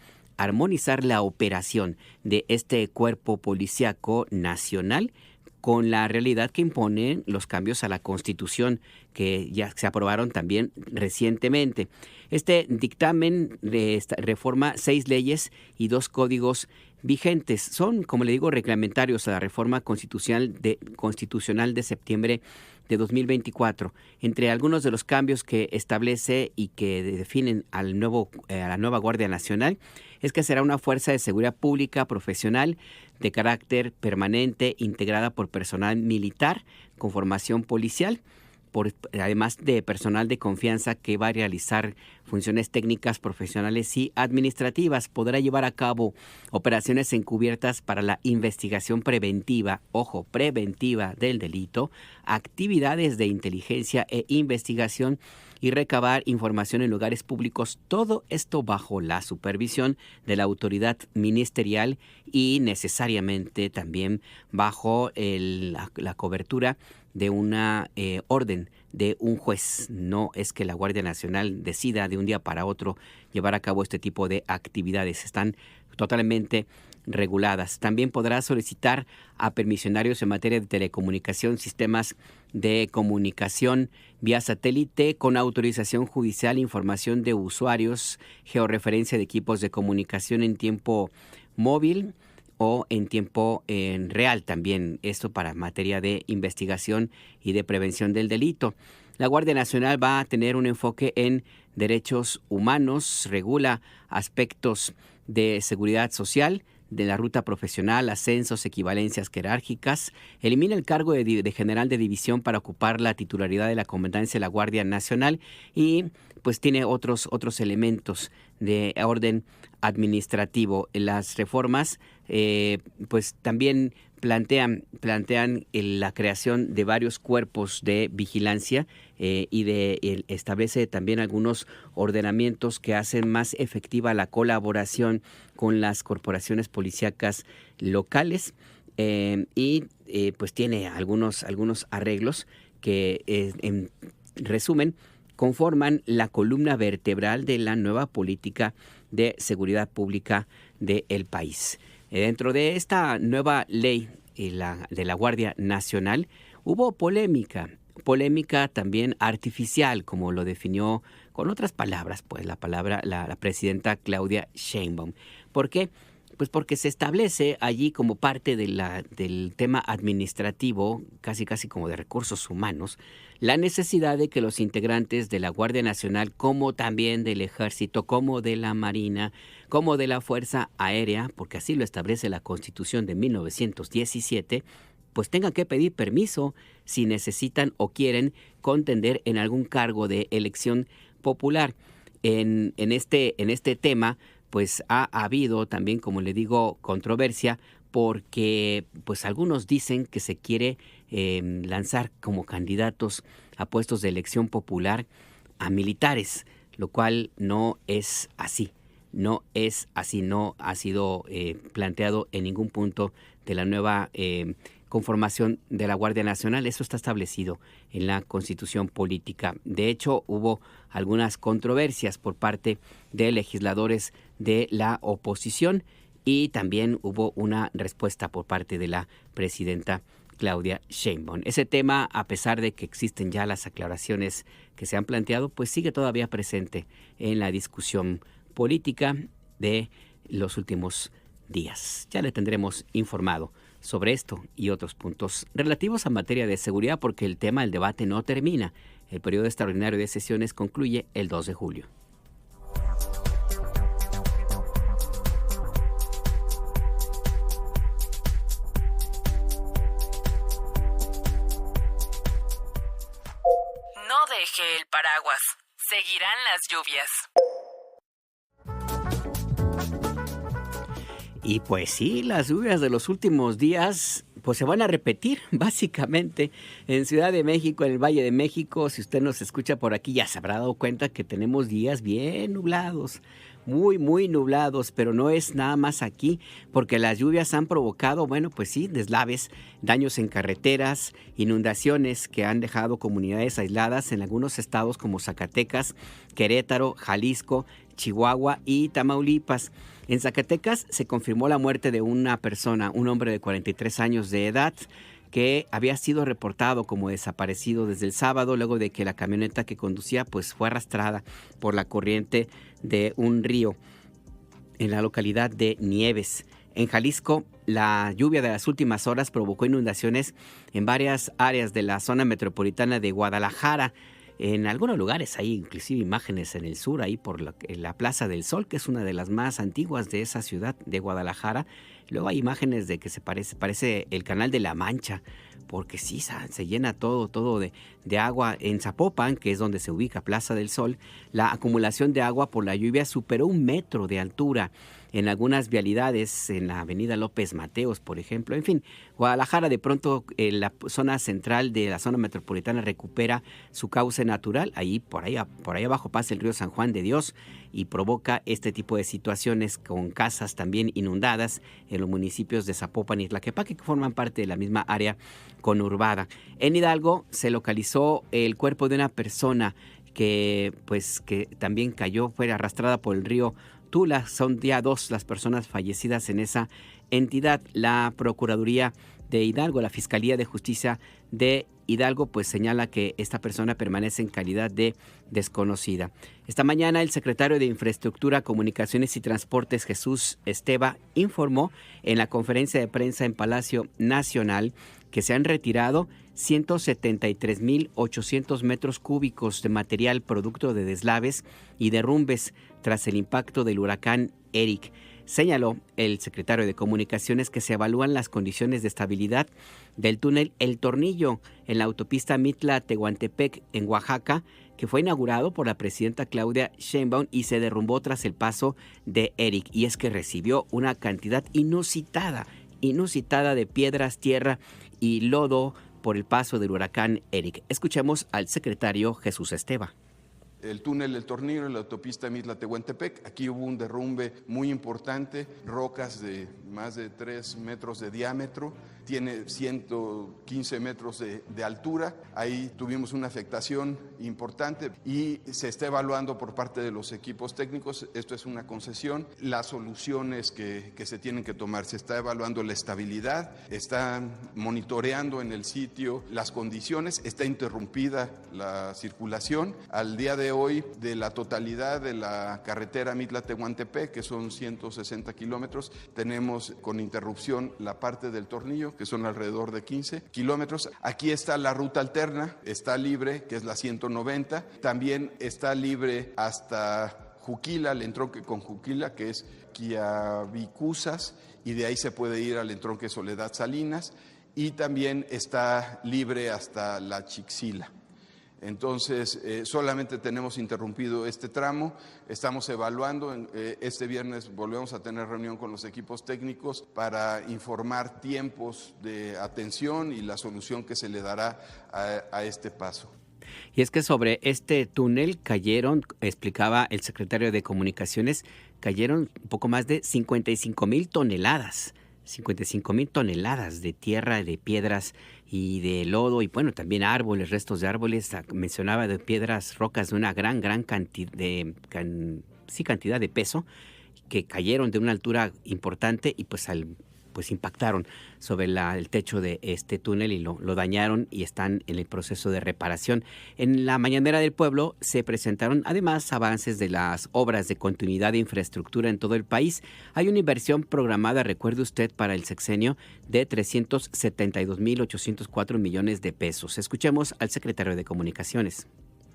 la operación de este cuerpo policíaco nacional con la realidad que imponen los cambios a la Constitución que ya se aprobaron también recientemente. Este dictamen reforma 6 leyes y 2 códigos vigentes. Son, como le digo, reglamentarios a la reforma constitucional de septiembre de 2024. Entre algunos de los cambios que establece y que definen a la nueva Guardia Nacional es que será una fuerza de seguridad pública profesional de carácter permanente, integrada por personal militar con formación policial, además de personal de confianza que va a realizar funciones técnicas, profesionales y administrativas. Podrá llevar a cabo operaciones encubiertas para la investigación preventiva, preventiva del delito, actividades de inteligencia e investigación y recabar información en lugares públicos. Todo esto bajo la supervisión de la autoridad ministerial y necesariamente también bajo la cobertura de una orden de un juez. No es que la Guardia Nacional decida de un día para otro llevar a cabo este tipo de actividades. Están totalmente reguladas. También podrá solicitar a permisionarios en materia de telecomunicación, sistemas de comunicación vía satélite con autorización judicial, información de usuarios, georreferencia de equipos de comunicación en tiempo móvil o en tiempo real también, esto para materia de investigación y de prevención del delito. La Guardia Nacional va a tener un enfoque en derechos humanos, regula aspectos de seguridad social, de la ruta profesional, ascensos, equivalencias jerárquicas, elimina el cargo de general de división para ocupar la titularidad de la comandancia de la Guardia Nacional y pues tiene otros elementos de orden administrativo. Las reformas pues también plantean la creación de varios cuerpos de vigilancia y establece también algunos ordenamientos que hacen más efectiva la colaboración con las corporaciones policíacas locales y pues tiene algunos arreglos que en resumen conforman la columna vertebral de la nueva política de seguridad pública del país. Dentro de esta nueva ley de la Guardia Nacional hubo polémica también artificial, como lo definió con otras palabras, pues la presidenta Claudia Sheinbaum. ¿Por qué? Pues porque se establece allí como parte del tema administrativo, casi como de recursos humanos, la necesidad de que los integrantes de la Guardia Nacional, como también del Ejército, como de la Marina, como de la Fuerza Aérea, porque así lo establece la Constitución de 1917, pues tengan que pedir permiso si necesitan o quieren contender en algún cargo de elección popular. En este tema, pues ha habido también, como le digo, controversia, porque pues algunos dicen que se quiere lanzar como candidatos a puestos de elección popular a militares, lo cual no es así. No ha sido planteado en ningún punto de la nueva conformación de la Guardia Nacional. Eso está establecido en la Constitución política. De hecho, hubo algunas controversias por parte de legisladores de la oposición y también hubo una respuesta por parte de la presidenta Claudia Sheinbaum. Ese tema, a pesar de que existen ya las aclaraciones que se han planteado, pues sigue todavía presente en la discusión política de los últimos días. Ya le tendremos informado sobre esto y otros puntos relativos a materia de seguridad, porque el tema del debate no termina. El periodo extraordinario de sesiones concluye el 2 de julio.
No deje el paraguas. Seguirán las lluvias.
Y pues sí, las lluvias de los últimos días pues se van a repetir básicamente en Ciudad de México, en el Valle de México. Si usted nos escucha por aquí ya se habrá dado cuenta que tenemos días bien nublados, muy nublados, pero no es nada más aquí, porque las lluvias han provocado, bueno, pues sí, deslaves, daños en carreteras, inundaciones que han dejado comunidades aisladas en algunos estados como Zacatecas, Querétaro, Jalisco, Chihuahua y Tamaulipas. En Zacatecas se confirmó la muerte de una persona, un hombre de 43 años de edad, que había sido reportado como desaparecido desde el sábado, luego de que la camioneta que conducía pues fue arrastrada por la corriente de un río en la localidad de Nieves. En Jalisco, la lluvia de las últimas horas provocó inundaciones en varias áreas de la zona metropolitana de Guadalajara. En algunos lugares hay inclusive imágenes en el sur, ahí por la Plaza del Sol, que es una de las más antiguas de esa ciudad de Guadalajara. Luego hay imágenes de que parece el Canal de la Mancha, porque sí, se llena todo de agua. En Zapopan, que es donde se ubica Plaza del Sol, la acumulación de agua por la lluvia superó 1 metro de altura en algunas vialidades, en la avenida López Mateos, por ejemplo. En fin, Guadalajara de pronto, la zona central de la zona metropolitana recupera su cauce natural. Ahí por ahí abajo pasa el río San Juan de Dios y provoca este tipo de situaciones con casas también inundadas en los municipios de Zapopan y Tlaquepaque, que forman parte de la misma área conurbada. En Hidalgo se localizó el cuerpo de una persona que también fue arrastrada por el río Tula. Son ya 2 las personas fallecidas en esa entidad. La Procuraduría de Hidalgo, la Fiscalía de Justicia de Hidalgo, pues señala que esta persona permanece en calidad de desconocida. Esta mañana el secretario de Infraestructura, Comunicaciones y Transportes, Jesús Esteva, informó en la conferencia de prensa en Palacio Nacional que se han retirado 173.800 metros cúbicos de material producto de deslaves y derrumbes tras el impacto del huracán Eric. Señaló el secretario de Comunicaciones que se evalúan las condiciones de estabilidad del túnel El Tornillo en la autopista Mitla-Tehuantepec en Oaxaca, que fue inaugurado por la presidenta Claudia Sheinbaum y se derrumbó tras el paso de Eric. Y es que recibió una cantidad inusitada de piedras, tierra y lodo por el paso del huracán Eric. Escuchemos al secretario Jesús Esteva.
El túnel El Tornillo en la autopista Mitla-Tehuantepec, aquí hubo un derrumbe muy importante, rocas de más de 3 metros de diámetro, tiene 115 metros de altura, ahí tuvimos una afectación importante y se está evaluando por parte de los equipos técnicos, esto es una concesión, las soluciones que se tienen que tomar, se está evaluando la estabilidad, están monitoreando en el sitio las condiciones, está interrumpida la circulación. Al día de hoy, de la totalidad de la carretera Mitla-Tehuantepec, que son 160 kilómetros, tenemos con interrupción la parte del Tornillo, que son alrededor de 15 kilómetros. Aquí está la ruta alterna, está libre, que es la 190. También está libre hasta Juquila, el entronque con Juquila, que es Quiavicuzas, y de ahí se puede ir al entronque Soledad Salinas. Y también está libre hasta La Chixila. Entonces, solamente tenemos interrumpido este tramo, estamos evaluando, este viernes volvemos a tener reunión con los equipos técnicos para informar tiempos de atención y la solución que se le dará a este paso.
Y es que sobre este túnel cayeron, explicaba el secretario de Comunicaciones, cayeron un poco más de 55,000 toneladas. 55,000 toneladas de tierra, de piedras y de lodo y bueno, también árboles, restos de árboles. Mencionaba de piedras, rocas de una gran cantidad de peso que cayeron de una altura importante y pues impactaron sobre el techo de este túnel y lo dañaron y están en el proceso de reparación. En la Mañanera del Pueblo se presentaron además avances de las obras de continuidad de infraestructura en todo el país. Hay una inversión programada, recuerde usted, para el sexenio de 372.804 millones de pesos. Escuchemos al secretario de Comunicaciones.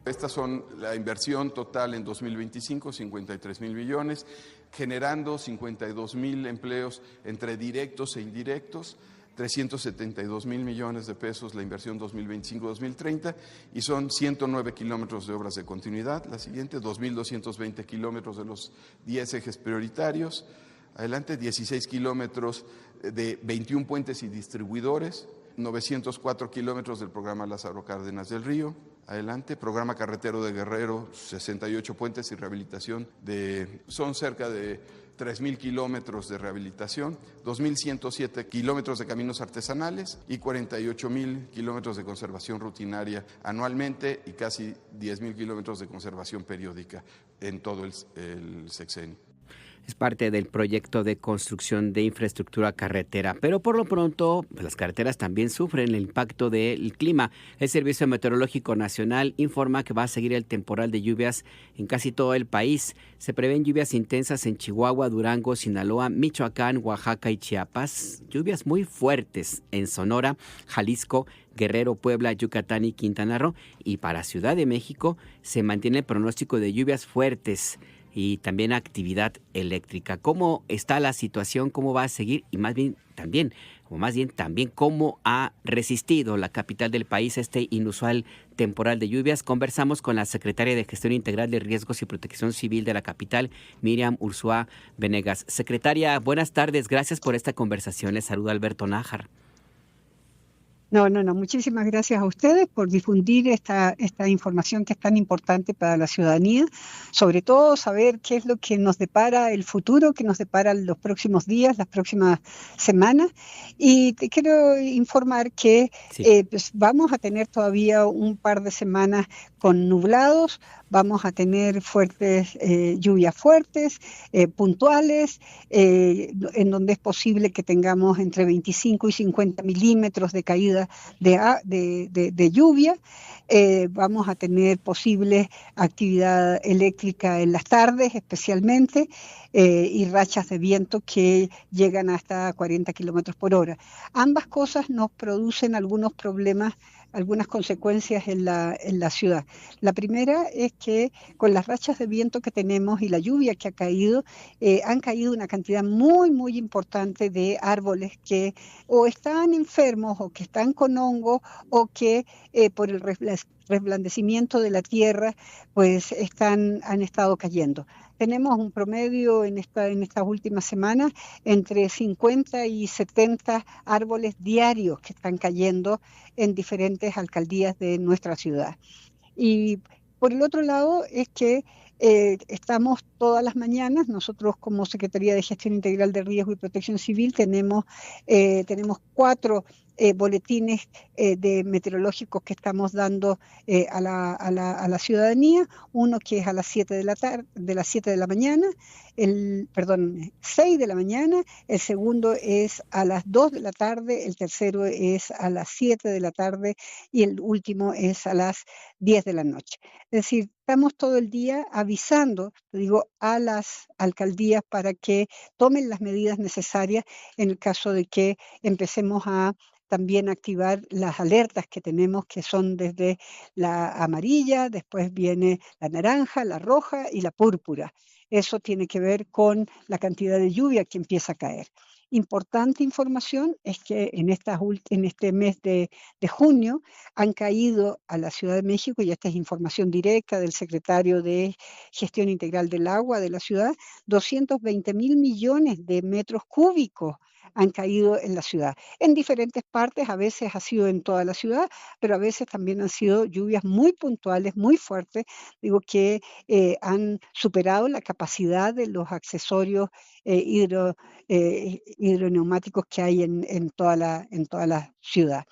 Estas son la inversión total en 2025, 53,000 millones, generando 52,000 empleos entre directos e indirectos, 372,000 millones de pesos la inversión 2025-2030 y son 109 kilómetros de obras de continuidad. La siguiente, 2,220 kilómetros de los 10 ejes prioritarios. Adelante, 16 kilómetros de 21 puentes y distribuidores, 904 kilómetros del programa Lázaro Cárdenas del Río. Adelante, programa carretero de Guerrero, 68 puentes y rehabilitación son cerca de 3,000 kilómetros de rehabilitación, 2,107 kilómetros de caminos artesanales y 48,000 kilómetros de conservación rutinaria anualmente y casi 10,000 kilómetros de conservación periódica en todo el sexenio.
Es parte del proyecto de construcción de infraestructura carretera. Pero por lo pronto, pues las carreteras también sufren el impacto del clima. El Servicio Meteorológico Nacional informa que va a seguir el temporal de lluvias en casi todo el país. Se prevén lluvias intensas en Chihuahua, Durango, Sinaloa, Michoacán, Oaxaca y Chiapas. Lluvias muy fuertes en Sonora, Jalisco, Guerrero, Puebla, Yucatán y Quintana Roo. Y para Ciudad de México se mantiene el pronóstico de lluvias fuertes y también actividad eléctrica. ¿Cómo está la situación? ¿Cómo va a seguir? Y más bien también, cómo ha resistido la capital del país este inusual temporal de lluvias. Conversamos con la secretaria de Gestión Integral de Riesgos y Protección Civil de la capital, Miriam Urzúa Venegas. Secretaria, buenas tardes. Gracias por esta conversación. Les saluda Alberto Nájar.
No. Muchísimas gracias a ustedes por difundir esta información que es tan importante para la ciudadanía. Sobre todo saber qué es lo que nos depara el futuro, qué nos depara los próximos días, las próximas semanas. Y te quiero informar que pues vamos a tener todavía un par de semanas con nublados. Vamos a tener lluvias fuertes, puntuales, en donde es posible que tengamos entre 25 y 50 milímetros de caída de lluvia. Vamos a tener posible actividad eléctrica en las tardes especialmente, y rachas de viento que llegan hasta 40 kilómetros por hora. Ambas cosas nos producen algunos problemas, algunas consecuencias en la ciudad. La primera es que con las rachas de viento que tenemos y la lluvia que ha caído, han caído una cantidad muy, muy importante de árboles que o están enfermos o que están con hongo o que por el reblandecimiento de la tierra pues han estado cayendo. Tenemos un promedio en estas últimas semanas entre 50 y 70 árboles diarios que están cayendo en diferentes alcaldías de nuestra ciudad. Y por el otro lado es que estamos todas las mañanas, nosotros como Secretaría de Gestión Integral de Riesgo y Protección Civil tenemos 4 boletines meteorológicos que estamos dando a la ciudadanía. Uno que es a las 7 de la mañana, 6 de la mañana, el segundo es a las 2 de la tarde, el tercero es a las 7 de la tarde y el último es a las 10 de la noche. Es decir, estamos todo el día avisando, a las alcaldías para que tomen las medidas necesarias en el caso de que empecemos a también activar las alertas que tenemos, que son desde la amarilla, después viene la naranja, la roja y la púrpura. Eso tiene que ver con la cantidad de lluvia que empieza a caer. Importante información es que en este mes de junio han caído a la Ciudad de México, y esta es información directa del secretario de Gestión Integral del Agua de la ciudad, 220,000 millones de metros cúbicos han caído en la ciudad, en diferentes partes. A veces ha sido en toda la ciudad, pero a veces también han sido lluvias muy puntuales, muy fuertes, que han superado la capacidad de los accesorios hidroneumáticos que hay en toda la ciudad.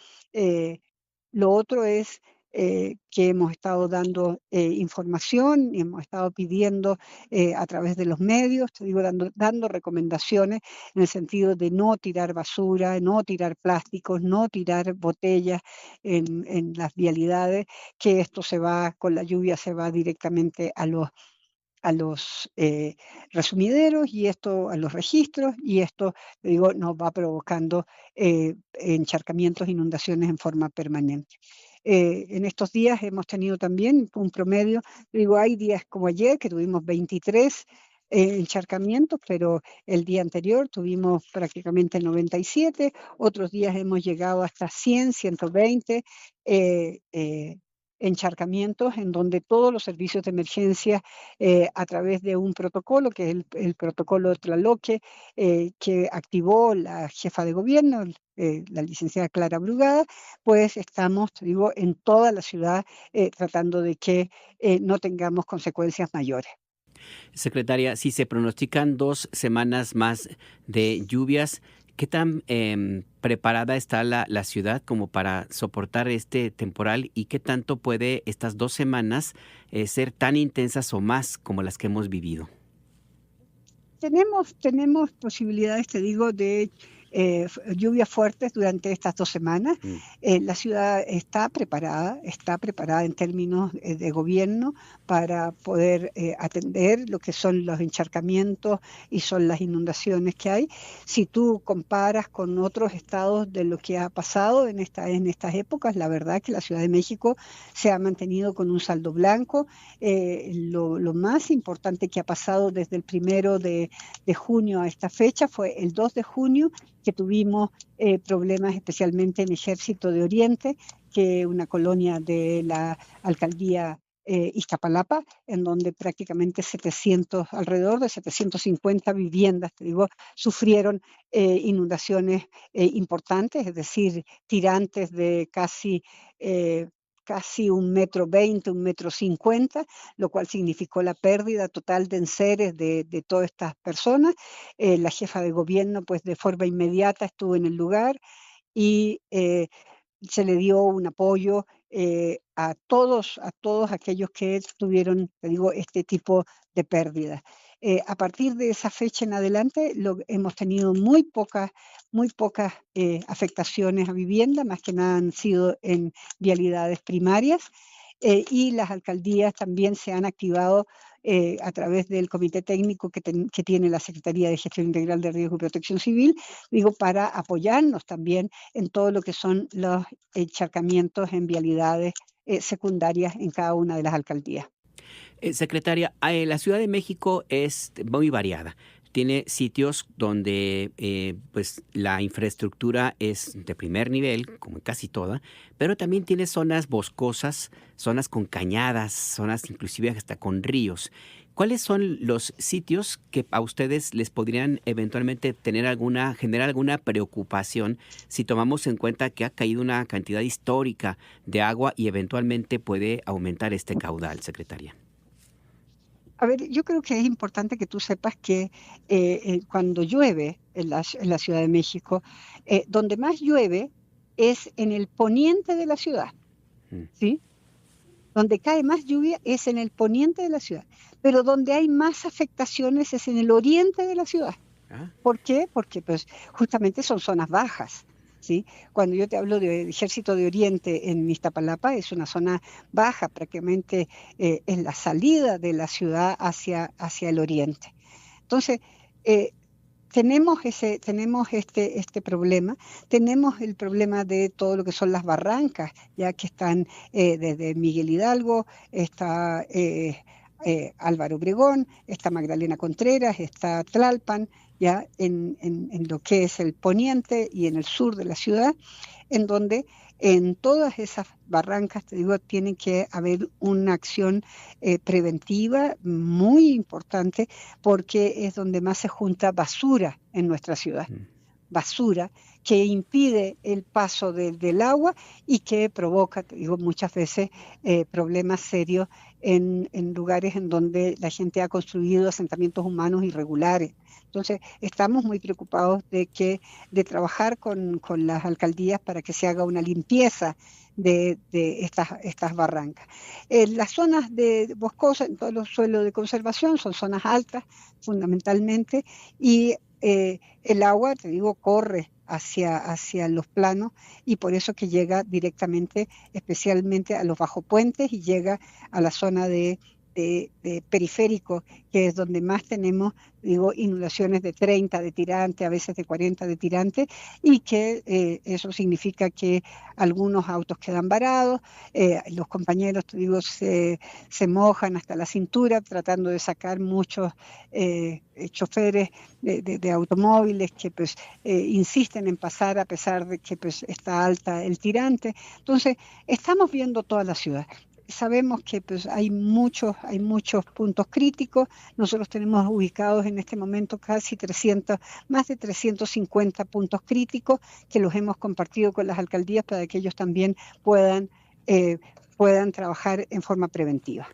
Lo otro es que hemos estado dando información y hemos estado pidiendo a través de los medios, dando recomendaciones en el sentido de no tirar basura, no tirar plásticos, no tirar botellas en las vialidades, que esto con la lluvia se va directamente a los resumideros y esto a los registros, y esto nos va provocando encharcamientos, inundaciones en forma permanente. En estos días hemos tenido también un promedio, hay días como ayer que tuvimos 23 encharcamientos, pero el día anterior tuvimos prácticamente 97, otros días hemos llegado hasta 100, 120 encharcamientos, en donde todos los servicios de emergencia, a través de un protocolo, que es el protocolo Tlaloque, que activó la jefa de gobierno, la licenciada Clara Brugada, pues estamos, en toda la ciudad tratando de que no tengamos consecuencias mayores.
Secretaria, si se pronostican 2 semanas más de lluvias, ¿qué tan preparada está la ciudad como para soportar este temporal, y qué tanto puede estas 2 semanas ser tan intensas o más como las que hemos vivido?
Tenemos posibilidades, te digo, de lluvias fuertes durante estas 2 semanas. La ciudad está preparada en términos de gobierno para poder atender lo que son los encharcamientos y son las inundaciones que hay. Si tú comparas con otros estados de lo que ha pasado en estas épocas, la verdad que la Ciudad de México se ha mantenido con un saldo blanco. Lo más importante que ha pasado desde el 1 de junio a esta fecha fue el 2 de junio, que tuvimos problemas especialmente en Ejército de Oriente, que es una colonia de la alcaldía Iztapalapa, en donde prácticamente alrededor de 750 viviendas, te digo, sufrieron inundaciones importantes, es decir, tirantes de casi 1,20 m, 1,50 m, lo cual significó la pérdida total de enseres de todas estas personas. La jefa de gobierno, pues de forma inmediata estuvo en el lugar y se le dio un apoyo a todos aquellos que tuvieron, te digo, este tipo de pérdidas. A partir de esa fecha en adelante hemos tenido muy pocas afectaciones a vivienda, más que nada han sido en vialidades primarias, y las alcaldías también se han activado a través del comité técnico que tiene la Secretaría de Gestión Integral de Riesgo y Protección Civil, digo, para apoyarnos también en todo lo que son los encharcamientos en vialidades secundarias en cada una de las alcaldías.
Secretaria, la Ciudad de México es muy variada. Tiene sitios donde pues la infraestructura es de primer nivel, como casi toda, pero también tiene zonas boscosas, zonas con cañadas, zonas inclusive hasta con ríos. ¿Cuáles son los sitios que a ustedes les podrían eventualmente generar alguna preocupación si tomamos en cuenta que ha caído una cantidad histórica de agua y eventualmente puede aumentar este caudal, secretaria?
A ver, yo creo que es importante que tú sepas que cuando llueve en la Ciudad de México, donde más llueve es en el poniente de la ciudad, ¿sí? Donde cae más lluvia es en el poniente de la ciudad, pero donde hay más afectaciones es en el oriente de la ciudad. ¿Por qué? Porque pues justamente son zonas bajas. ¿Sí? Cuando yo te hablo de Ejército de Oriente en Iztapalapa, es una zona baja, prácticamente en la salida de la ciudad hacia el oriente. Entonces, tenemos este problema, tenemos el problema de todo lo que son las barrancas, ya que están desde Miguel Hidalgo, está Álvaro Obregón, está Magdalena Contreras, está Tlalpan, ya en lo que es el poniente y en el sur de la ciudad, en donde en todas esas barrancas, te digo, tiene que haber una acción preventiva muy importante, porque es donde más se junta basura en nuestra ciudad. Basura que impide el paso del agua y que provoca, te digo, muchas veces problemas serios en lugares en donde la gente ha construido asentamientos humanos irregulares. Entonces, estamos muy preocupados de trabajar con las alcaldías para que se haga una limpieza de estas barrancas. Las zonas de boscosas, en todos los suelos de conservación, son zonas altas fundamentalmente, y el agua, te digo, corre hacia los planos, y por eso que llega directamente, especialmente a los bajopuentes, y llega a la zona de periférico, que es donde más tenemos, digo, inundaciones de 30 de tirante, a veces de 40 de tirante, y que eso significa que algunos autos quedan varados, los compañeros, te digo, se mojan hasta la cintura tratando de sacar muchos choferes de automóviles que pues insisten en pasar a pesar de que pues está alta el tirante. Entonces, estamos viendo toda la ciudad. Sabemos que pues, hay muchos puntos críticos. Nosotros tenemos ubicados en este momento más de 350 puntos críticos que los hemos compartido con las alcaldías para que ellos también puedan trabajar en forma preventiva.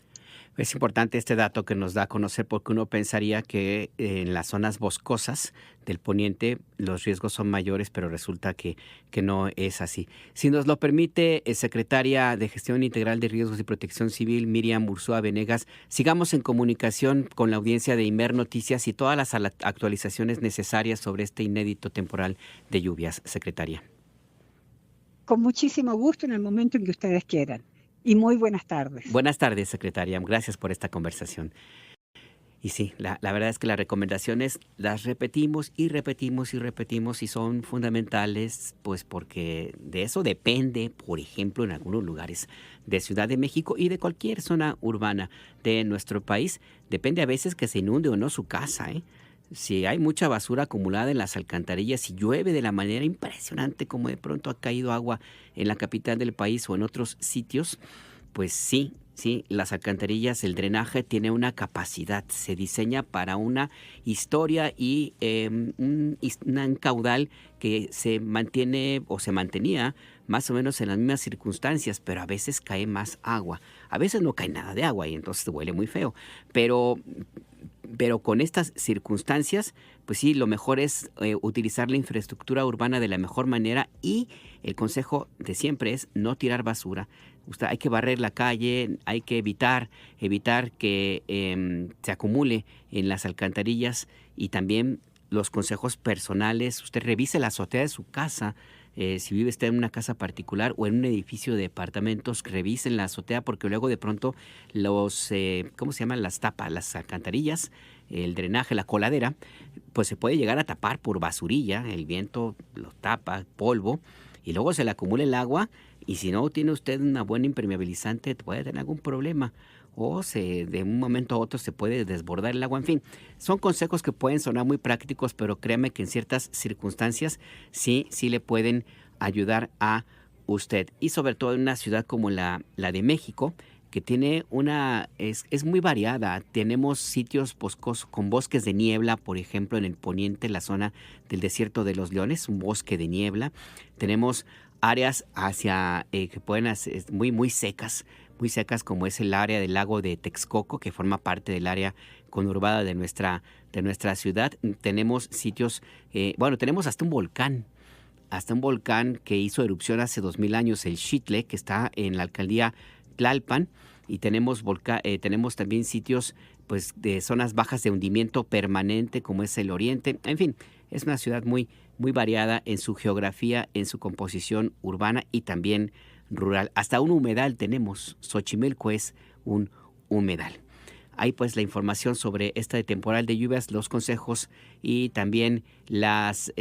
Es importante este dato que nos da a conocer porque uno pensaría que en las zonas boscosas del poniente los riesgos son mayores, pero resulta que no es así. Si nos lo permite, secretaria de Gestión Integral de Riesgos y Protección Civil, Miriam Ursúa Venegas, sigamos en comunicación con la audiencia de Imer Noticias y todas las actualizaciones necesarias sobre este inédito temporal de lluvias, secretaria.
Con muchísimo gusto en el momento en que ustedes quieran. Y muy buenas tardes.
Buenas tardes, secretaria. Gracias por esta conversación. Y sí, la verdad es que las recomendaciones las repetimos y repetimos y repetimos y son fundamentales, pues porque de eso depende, por ejemplo, en algunos lugares de Ciudad de México y de cualquier zona urbana de nuestro país, depende a veces que se inunde o no su casa, ¿eh? Si hay mucha basura acumulada en las alcantarillas y llueve de la manera impresionante como de pronto ha caído agua en la capital del país o en otros sitios, pues sí, las alcantarillas, el drenaje tiene una capacidad, se diseña para una historia y un caudal que se mantiene o se mantenía más o menos en las mismas circunstancias, pero a veces cae más agua, a veces no cae nada de agua y entonces huele muy feo, pero con estas circunstancias, pues sí, lo mejor es utilizar la infraestructura urbana de la mejor manera y el consejo de siempre es no tirar basura. Hay que barrer la calle, hay que evitar que se acumule en las alcantarillas y también los consejos personales. Usted revise la azotea de su casa. Si vive usted en una casa particular o en un edificio de departamentos, revisen la azotea porque luego de pronto los, ¿cómo se llaman? Las tapas, las alcantarillas, el drenaje, la coladera, pues se puede llegar a tapar por basurilla, el viento lo tapa, polvo, y luego se le acumula el agua y si no tiene usted una buena impermeabilizante puede tener algún problema. O de un momento a otro se puede desbordar el agua. En fin, son consejos que pueden sonar muy prácticos, pero créame que en ciertas circunstancias sí le pueden ayudar a usted. Y sobre todo en una ciudad como la de México, que tiene es muy variada. Tenemos sitios boscosos con bosques de niebla, por ejemplo, en el poniente, la zona del Desierto de los Leones, un bosque de niebla. Tenemos áreas que pueden ser muy secas, como es el área del lago de Texcoco, que forma parte del área conurbada de nuestra ciudad. Tenemos sitios, tenemos hasta un volcán que hizo erupción hace 2000 años, el Xitle, que está en la alcaldía Tlalpan, y tenemos también sitios pues de zonas bajas de hundimiento permanente, como es el Oriente. En fin, es una ciudad muy variada en su geografía, en su composición urbana y también rural. Hasta un humedal tenemos. Xochimilco es un humedal. Ahí pues la información sobre esta temporal de lluvias, los consejos y también las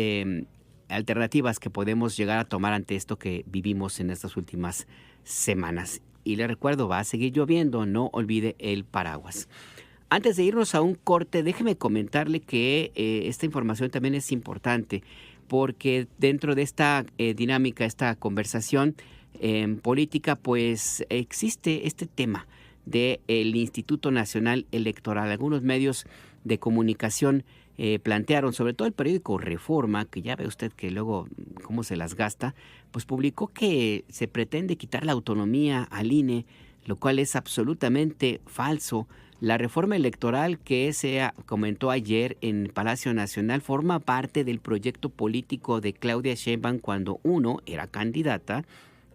alternativas que podemos llegar a tomar ante esto que vivimos en estas últimas semanas. Y le recuerdo, va a seguir lloviendo, no olvide el paraguas. Antes de irnos a un corte, déjeme comentarle que esta información también es importante porque dentro de esta dinámica, esta conversación política, pues existe este tema del Instituto Nacional Electoral. Algunos medios de comunicación plantearon, sobre todo el periódico Reforma, que ya ve usted que luego cómo se las gasta, pues publicó que se pretende quitar la autonomía al INE, lo cual es absolutamente falso. La reforma electoral que se comentó ayer en Palacio Nacional forma parte del proyecto político de Claudia Sheinbaum cuando, uno, era candidata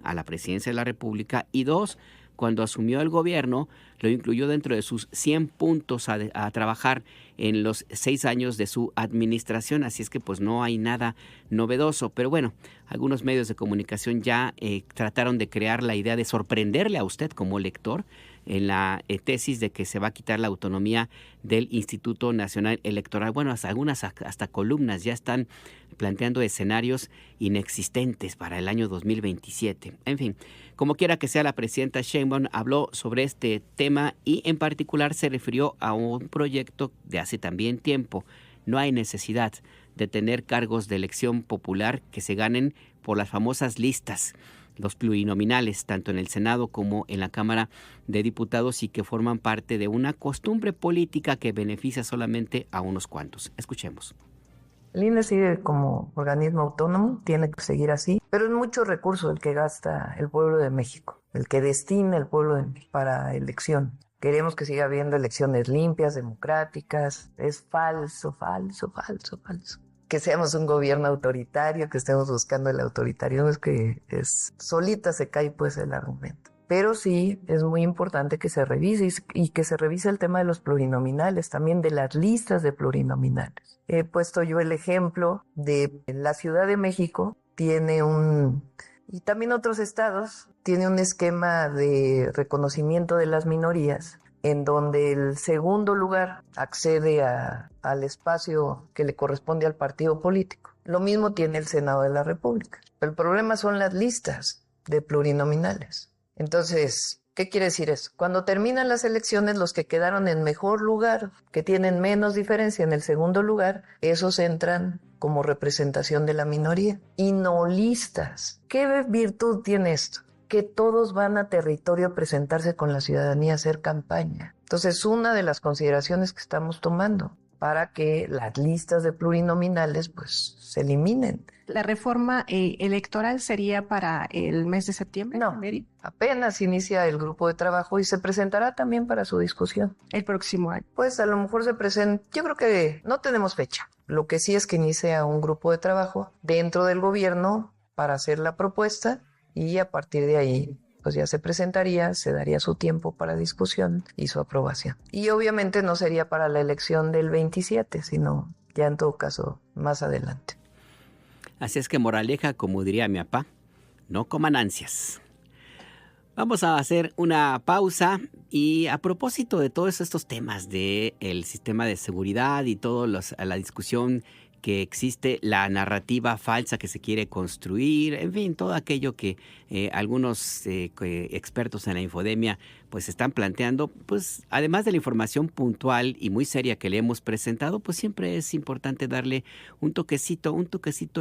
a la presidencia de la República y dos, cuando asumió el gobierno, lo incluyó dentro de sus 100 puntos a trabajar en los 6 años de su administración, así es que pues no hay nada novedoso, pero bueno, algunos medios de comunicación ya trataron de crear la idea de sorprenderle a usted como lector en la tesis de que se va a quitar la autonomía del Instituto Nacional Electoral. Bueno, algunas hasta columnas ya están planteando escenarios inexistentes para el año 2027. En fin, como quiera que sea, la presidenta Sheinbaum habló sobre este tema y en particular se refirió a un proyecto de hace también tiempo. No hay necesidad de tener cargos de elección popular que se ganen por las famosas listas, los plurinominales, tanto en el Senado como en la Cámara de Diputados y que forman parte de una costumbre política que beneficia solamente a unos cuantos. Escuchemos.
El INE sigue como organismo autónomo, tiene que seguir así, pero es mucho recurso el que gasta el pueblo de México, el que destina el pueblo para elección, Queremos que siga habiendo elecciones limpias, democráticas. Es falso, falso, falso, falso. Que seamos un gobierno autoritario, que estemos buscando el autoritarismo, solita se cae pues el argumento. Pero sí es muy importante que se revise y que se revise el tema de los plurinominales, también de las listas de plurinominales. He puesto yo el ejemplo de la Ciudad de México, y también otros estados, tiene un esquema de reconocimiento de las minorías, en donde el segundo lugar accede al espacio que le corresponde al partido político. Lo mismo tiene el Senado de la República. El problema son las listas de plurinominales. Entonces, ¿qué quiere decir eso? Cuando terminan las elecciones, los que quedaron en mejor lugar, que tienen menos diferencia en el segundo lugar, esos entran como representación de la minoría y no listas. ¿Qué virtud tiene esto? Que todos van a territorio a presentarse con la ciudadanía a hacer campaña. Entonces, una de las consideraciones que estamos tomando para que las listas de plurinominales pues se eliminen.
¿La reforma electoral sería para el mes de septiembre?
No, apenas inicia el grupo de trabajo y se presentará también para su discusión.
¿El próximo año?
Pues a lo mejor se presenta, yo creo que no tenemos fecha. Lo que sí es que inicia un grupo de trabajo dentro del gobierno para hacer la propuesta y a partir de ahí pues ya se presentaría, se daría su tiempo para discusión y su aprobación. Y obviamente no sería para la elección del 27, sino ya en todo caso más adelante.
Así es que moraleja, como diría mi papá, no coman ansias. Vamos a hacer una pausa y a propósito de todos estos temas del sistema de seguridad y toda la discusión que existe, la narrativa falsa que se quiere construir, en fin, todo aquello que algunos expertos en la infodemia pues están planteando, pues además de la información puntual y muy seria que le hemos presentado, pues siempre es importante darle un toquecito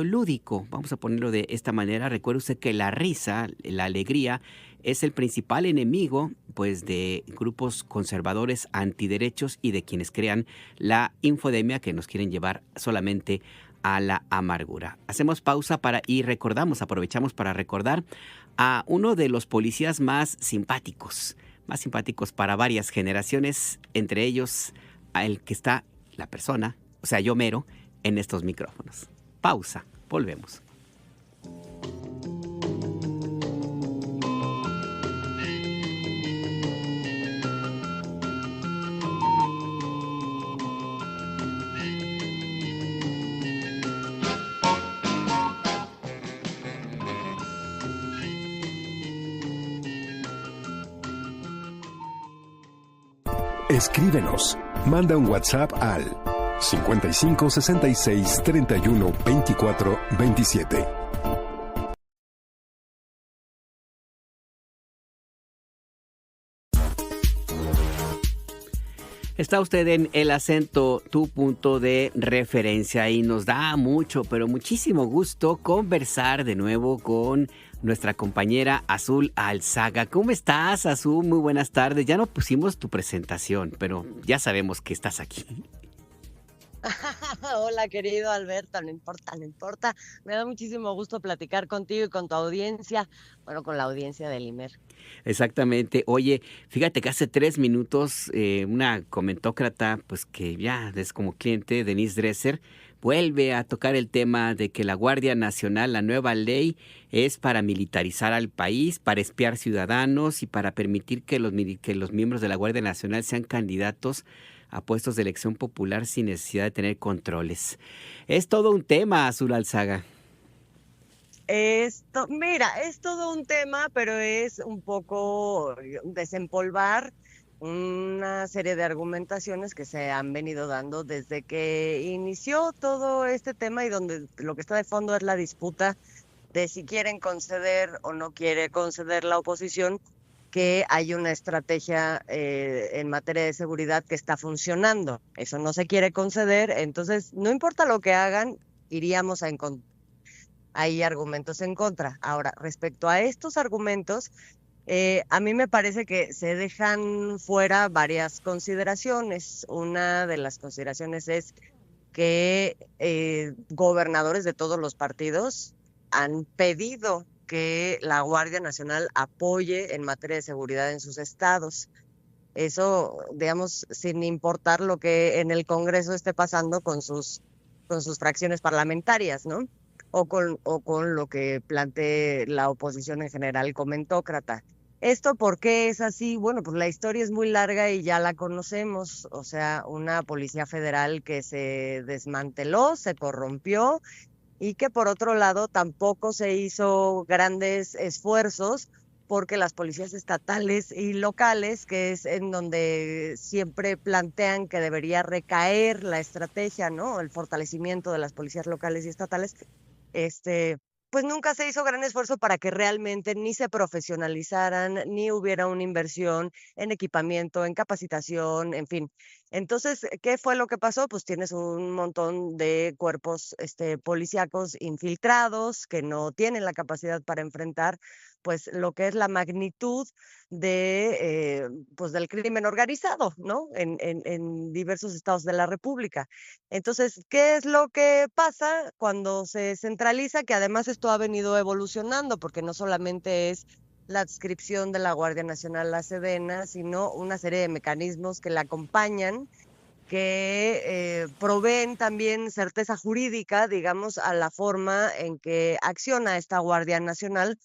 lúdico, vamos a ponerlo de esta manera. Recuerde usted que la risa, la alegría, es el principal enemigo pues de grupos conservadores antiderechos y de quienes crean la infodemia que nos quieren llevar solamente a la amargura. Hacemos pausa aprovechamos para recordar a uno de los policías más simpáticos para varias generaciones, entre ellos a el que está la persona, o sea, yo mero, en estos micrófonos. Pausa, volvemos.
Escríbenos, manda un WhatsApp al 55 66 31 24 27.
Está usted en El Acento, tu punto de referencia, y nos da mucho, pero muchísimo gusto conversar de nuevo con nuestra compañera Azul Alzaga. ¿Cómo estás, Azul? Muy buenas tardes. Ya no pusimos tu presentación, pero ya sabemos que estás aquí.
Hola, querido Alberto, no importa. Me da muchísimo gusto platicar contigo y con tu audiencia, bueno, con la audiencia del IMER.
Exactamente. Oye, fíjate que hace 3 minutos una comentócrata, pues que ya es como cliente, Denise Dresser, vuelve a tocar el tema de que la Guardia Nacional, la nueva ley, es para militarizar al país, para espiar ciudadanos y para permitir que los miembros de la Guardia Nacional sean candidatos a puestos de elección popular sin necesidad de tener controles. Es todo un tema, Azul Alzaga.
Mira, es todo un tema, pero es un poco desempolvar una serie de argumentaciones que se han venido dando desde que inició todo este tema y donde lo que está de fondo es la disputa de si quieren conceder o no quiere conceder la oposición que hay una estrategia en materia de seguridad que está funcionando. Eso no se quiere conceder, entonces no importa lo que hagan, iríamos a encontrar. Hay argumentos en contra. Ahora, respecto a estos argumentos, a mí me parece que se dejan fuera varias consideraciones. Una de las consideraciones es que gobernadores de todos los partidos han pedido que la Guardia Nacional apoye en materia de seguridad en sus estados. Eso, digamos, sin importar lo que en el Congreso esté pasando con sus fracciones parlamentarias, ¿no? O con lo que plantee la oposición en general comentócrata. ¿Esto por qué es así? Bueno, pues la historia es muy larga y ya la conocemos. O sea, una policía federal que se desmanteló, se corrompió y que por otro lado tampoco se hizo grandes esfuerzos porque las policías estatales y locales, que es en donde siempre plantean que debería recaer la estrategia, ¿no? El fortalecimiento de las policías locales y estatales, pues nunca se hizo gran esfuerzo para que realmente ni se profesionalizaran, ni hubiera una inversión en equipamiento, en capacitación, en fin. Entonces, ¿qué fue lo que pasó? Pues tienes un montón de cuerpos policíacos infiltrados que no tienen la capacidad para enfrentar pues lo que es la magnitud de pues del crimen organizado, ¿no? En diversos estados de la República. Entonces, ¿qué es lo que pasa cuando se centraliza? Que además esto ha venido evolucionando, porque no solamente es la adscripción de la Guardia Nacional a Sedena, sino una serie de mecanismos que la acompañan, que proveen también certeza jurídica, digamos, a la forma en que acciona esta Guardia Nacional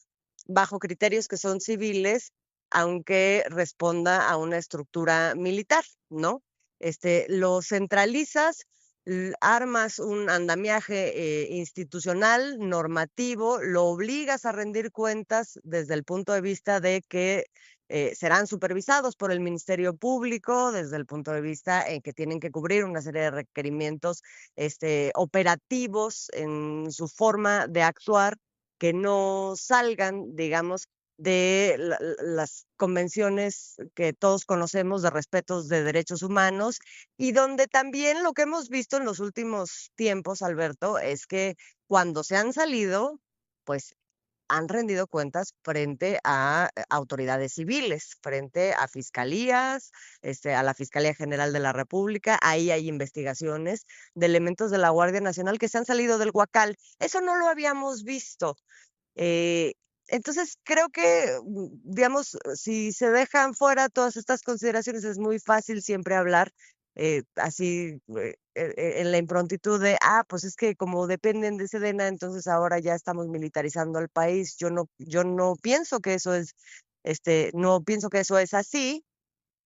bajo criterios que son civiles, aunque responda a una estructura militar, ¿no? Lo centralizas, armas un andamiaje institucional, normativo, lo obligas a rendir cuentas desde el punto de vista de que serán supervisados por el Ministerio Público, desde el punto de vista en que tienen que cubrir una serie de requerimientos operativos en su forma de actuar, que no salgan, digamos, de las convenciones que todos conocemos de respeto de derechos humanos, y donde también lo que hemos visto en los últimos tiempos, Alberto, es que cuando se han salido, pues han rendido cuentas frente a autoridades civiles, frente a fiscalías, a la Fiscalía General de la República. Ahí hay investigaciones de elementos de la Guardia Nacional que se han salido del huacal. Eso no lo habíamos visto. Entonces, creo que, digamos, si se dejan fuera todas estas consideraciones, es muy fácil siempre hablar así en la improntitud de, pues es que como dependen de Sedena, entonces ahora ya estamos militarizando al país. Yo no pienso que eso es, no pienso que eso es así.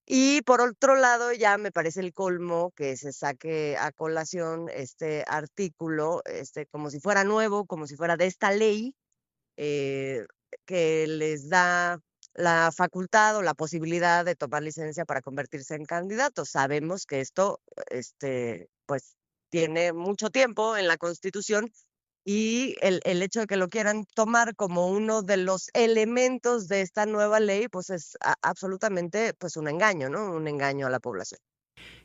Y por otro lado, ya me parece el colmo que se saque a colación este artículo, como si fuera nuevo, como si fuera de esta ley, que les da la facultad o la posibilidad de tomar licencia para convertirse en candidatos. Sabemos que esto, pues, tiene mucho tiempo en la Constitución, y el hecho de que lo quieran tomar como uno de los elementos de esta nueva ley, pues es absolutamente, pues, un engaño, ¿no? Un engaño a la población.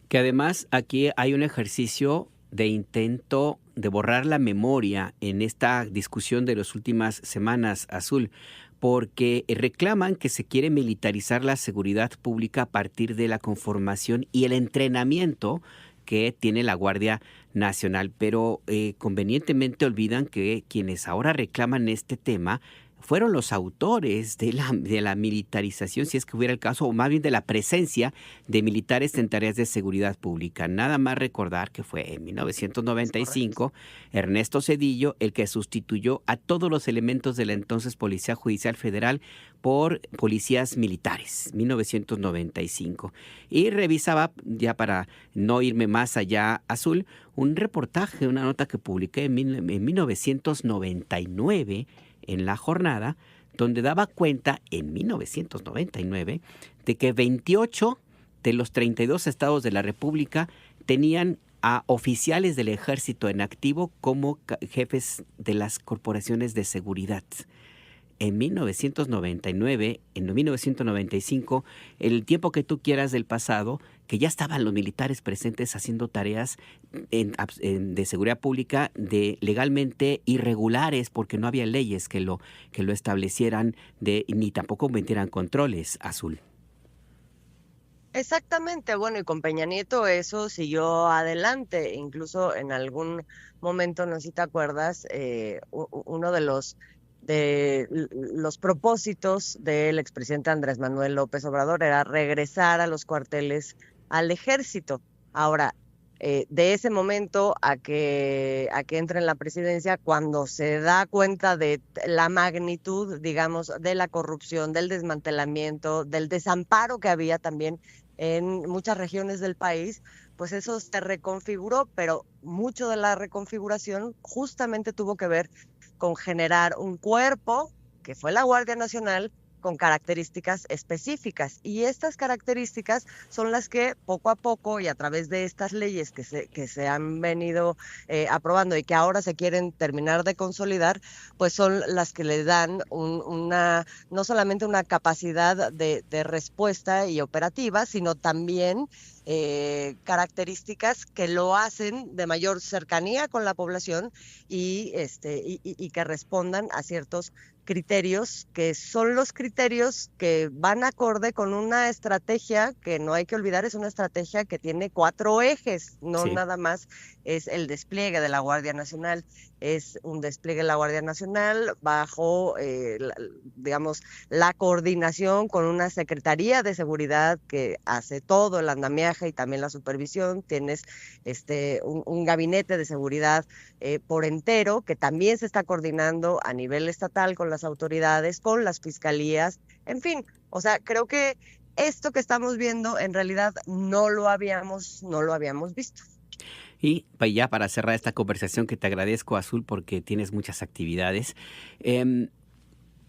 Que además aquí hay un ejercicio de intento de borrar la memoria en esta discusión de las últimas semanas, Azul, porque reclaman que se quiere militarizar la seguridad pública a partir de la conformación y el entrenamiento que tiene la Guardia Nacional, pero convenientemente olvidan que quienes ahora reclaman este tema fueron los autores de la militarización, si es que hubiera el caso, o más bien de la presencia de militares en tareas de seguridad pública. Nada más recordar que fue en 1995 Ernesto Zedillo el que sustituyó a todos los elementos de la entonces Policía Judicial Federal por policías militares, 1995. Y revisaba, ya para no irme más allá, Azul, un reportaje, una nota que publiqué en 1999 en La Jornada, donde daba cuenta en 1999 de que 28 de los 32 estados de la República tenían a oficiales del ejército en activo como jefes de las corporaciones de seguridad. En 1999, en 1995, el tiempo que tú quieras del pasado, que ya estaban los militares presentes haciendo tareas de seguridad pública legalmente irregulares, porque no había leyes que lo establecieran ni tampoco metieran controles, Azul.
Exactamente, bueno, y con Peña Nieto eso siguió adelante, incluso en algún momento, no sé si te acuerdas, uno de los los propósitos del expresidente Andrés Manuel López Obrador era regresar a los cuarteles al ejército. Ahora, de ese momento a que entre en la presidencia, cuando se da cuenta de la magnitud, digamos, de la corrupción, del desmantelamiento, del desamparo que había también en muchas regiones del país, pues eso se reconfiguró, pero mucho de la reconfiguración justamente tuvo que ver con generar un cuerpo, que fue la Guardia Nacional, con características específicas. Y estas características son las que poco a poco y a través de estas leyes que se han venido aprobando y que ahora se quieren terminar de consolidar, pues son las que le dan no solamente una capacidad de respuesta y operativa, sino también características que lo hacen de mayor cercanía con la población y que respondan a ciertos criterios, que son los criterios que van acorde con una estrategia que no hay que olvidar, es una estrategia que tiene 4 ejes, no nada más es el despliegue de la Guardia Nacional, es un despliegue de la Guardia Nacional bajo, digamos, la coordinación con una Secretaría de Seguridad que hace todo el andamiaje y también la supervisión. Tienes un gabinete de seguridad por entero que también se está coordinando a nivel estatal con las autoridades, con las fiscalías, en fin, o sea, creo que esto que estamos viendo en realidad no lo habíamos visto.
Y ya para cerrar esta conversación, que te agradezco, Azul, porque tienes muchas actividades,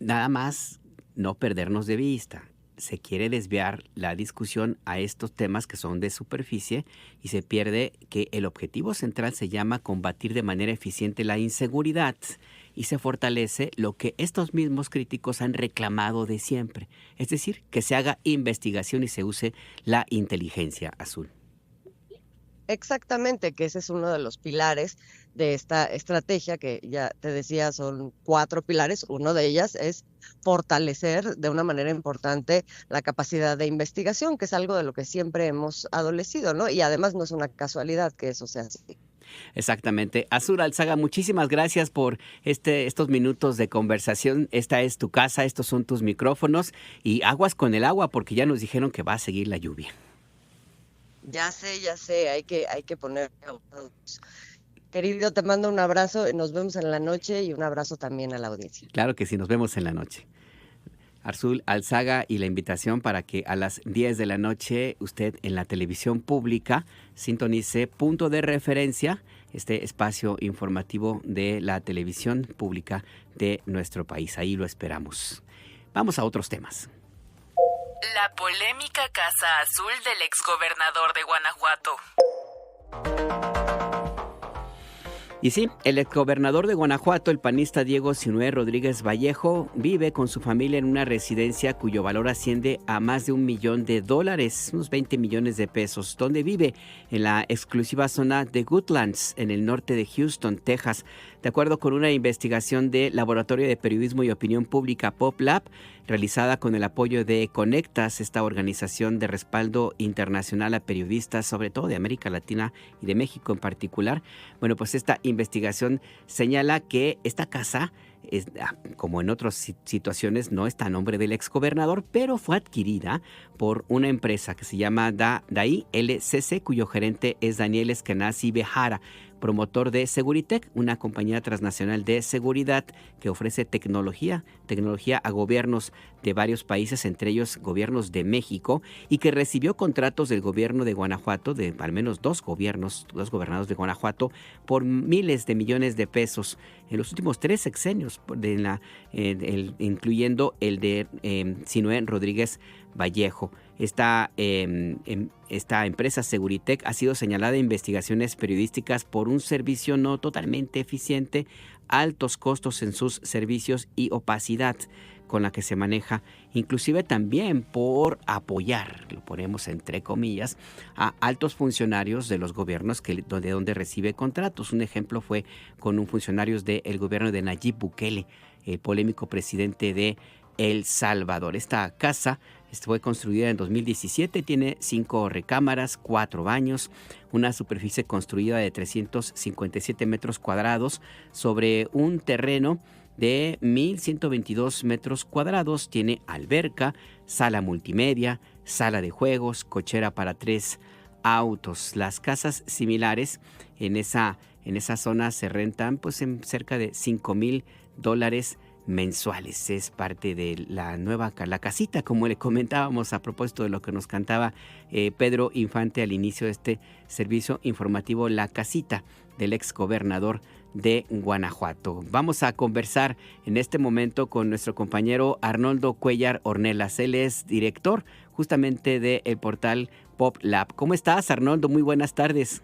nada más no perdernos de vista. Se quiere desviar la discusión a estos temas que son de superficie y se pierde que el objetivo central se llama combatir de manera eficiente la inseguridad y se fortalece lo que estos mismos críticos han reclamado de siempre, es decir, que se haga investigación y se use la inteligencia, Azul.
Exactamente, que ese es uno de los pilares de esta estrategia que ya te decía, son 4 pilares. Uno de ellas es fortalecer de una manera importante la capacidad de investigación, que es algo de lo que siempre hemos adolecido, ¿no? Y además no es una casualidad que eso sea así.
Exactamente. Azul Alzaga, muchísimas gracias por estos minutos de conversación. Esta es tu casa, estos son tus micrófonos y aguas con el agua porque ya nos dijeron que va a seguir la lluvia.
Ya sé, hay que poner... Querido, te mando un abrazo, nos vemos en la noche y un abrazo también a la audiencia.
Claro que sí, nos vemos en la noche. Azul Alzaga, y la invitación para que a las 10 de la noche usted en la televisión pública sintonice Punto de Referencia, este espacio informativo de la televisión pública de nuestro país. Ahí lo esperamos. Vamos a otros temas.
La polémica Casa Azul del exgobernador de Guanajuato.
Y sí, el exgobernador de Guanajuato, el panista Diego Sinúe Rodríguez Vallejo, vive con su familia en una residencia cuyo valor asciende a más de $1 millón, unos 20 millones de pesos, donde vive en la exclusiva zona de Woodlands, en el norte de Houston, Texas. De acuerdo con una investigación del Laboratorio de Periodismo y Opinión Pública PopLab, realizada con el apoyo de Conectas, esta organización de respaldo internacional a periodistas, sobre todo de América Latina y de México en particular. Bueno, pues esta investigación señala que esta casa, como en otras situaciones, no está a nombre del exgobernador, pero fue adquirida por una empresa que se llama DAI LCC, cuyo gerente es Daniel Eskenazi Behara, promotor de Seguritech, una compañía transnacional de seguridad que ofrece tecnología a gobiernos de varios países, entre ellos gobiernos de México, y que recibió contratos del gobierno de Guanajuato, de al menos dos gobernados de Guanajuato, por miles de millones de pesos en los últimos 3 sexenios, incluyendo el de Sinúe Rodríguez Vallejo. Esta empresa Seguritech ha sido señalada en investigaciones periodísticas por un servicio no totalmente eficiente, altos costos en sus servicios y opacidad con la que se maneja, inclusive también por apoyar, lo ponemos entre comillas, a altos funcionarios de los gobiernos de donde recibe contratos. Un ejemplo fue con funcionarios del gobierno de Nayib Bukele, el polémico presidente de El Salvador. Esta casa fue construida en 2017, tiene 5 recámaras, 4 baños, una superficie construida de 357 metros cuadrados sobre un terreno de 1,122 metros cuadrados. Tiene alberca, sala multimedia, sala de juegos, cochera para 3 autos. Las casas similares en esa zona se rentan pues en cerca de $5,000 mensuales. Es parte de la casita, como le comentábamos a propósito de lo que nos cantaba Pedro Infante al inicio de este servicio informativo, la casita del exgobernador de Guanajuato. Vamos a conversar en este momento con nuestro compañero Arnoldo Cuellar Ornelas. Él es director justamente del portal PopLab. ¿Cómo estás, Arnoldo? Muy buenas tardes.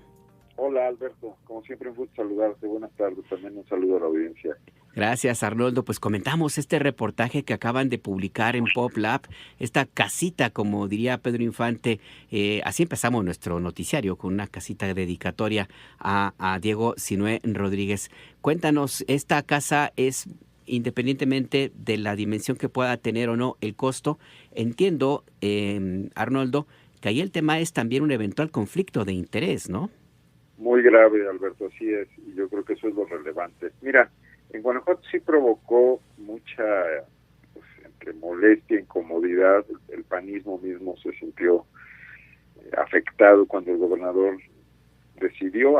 Hola, Alberto. Como siempre, un gusto saludarte. Buenas tardes. También un saludo a la audiencia.
Gracias, Arnoldo. Pues comentamos este reportaje que acaban de publicar en PopLab, esta casita, como diría Pedro Infante. Así empezamos nuestro noticiario, con una casita dedicatoria a Diego Sinué Rodríguez. Cuéntanos, esta casa es, independientemente de la dimensión que pueda tener o no el costo, entiendo, Arnoldo, que ahí el tema es también un eventual conflicto de interés, ¿no?
Muy grave, Alberto, así es, y yo creo que eso es lo relevante. Mira, en Guanajuato sí provocó mucha entre molestia, incomodidad. El panismo mismo se sintió afectado cuando el gobernador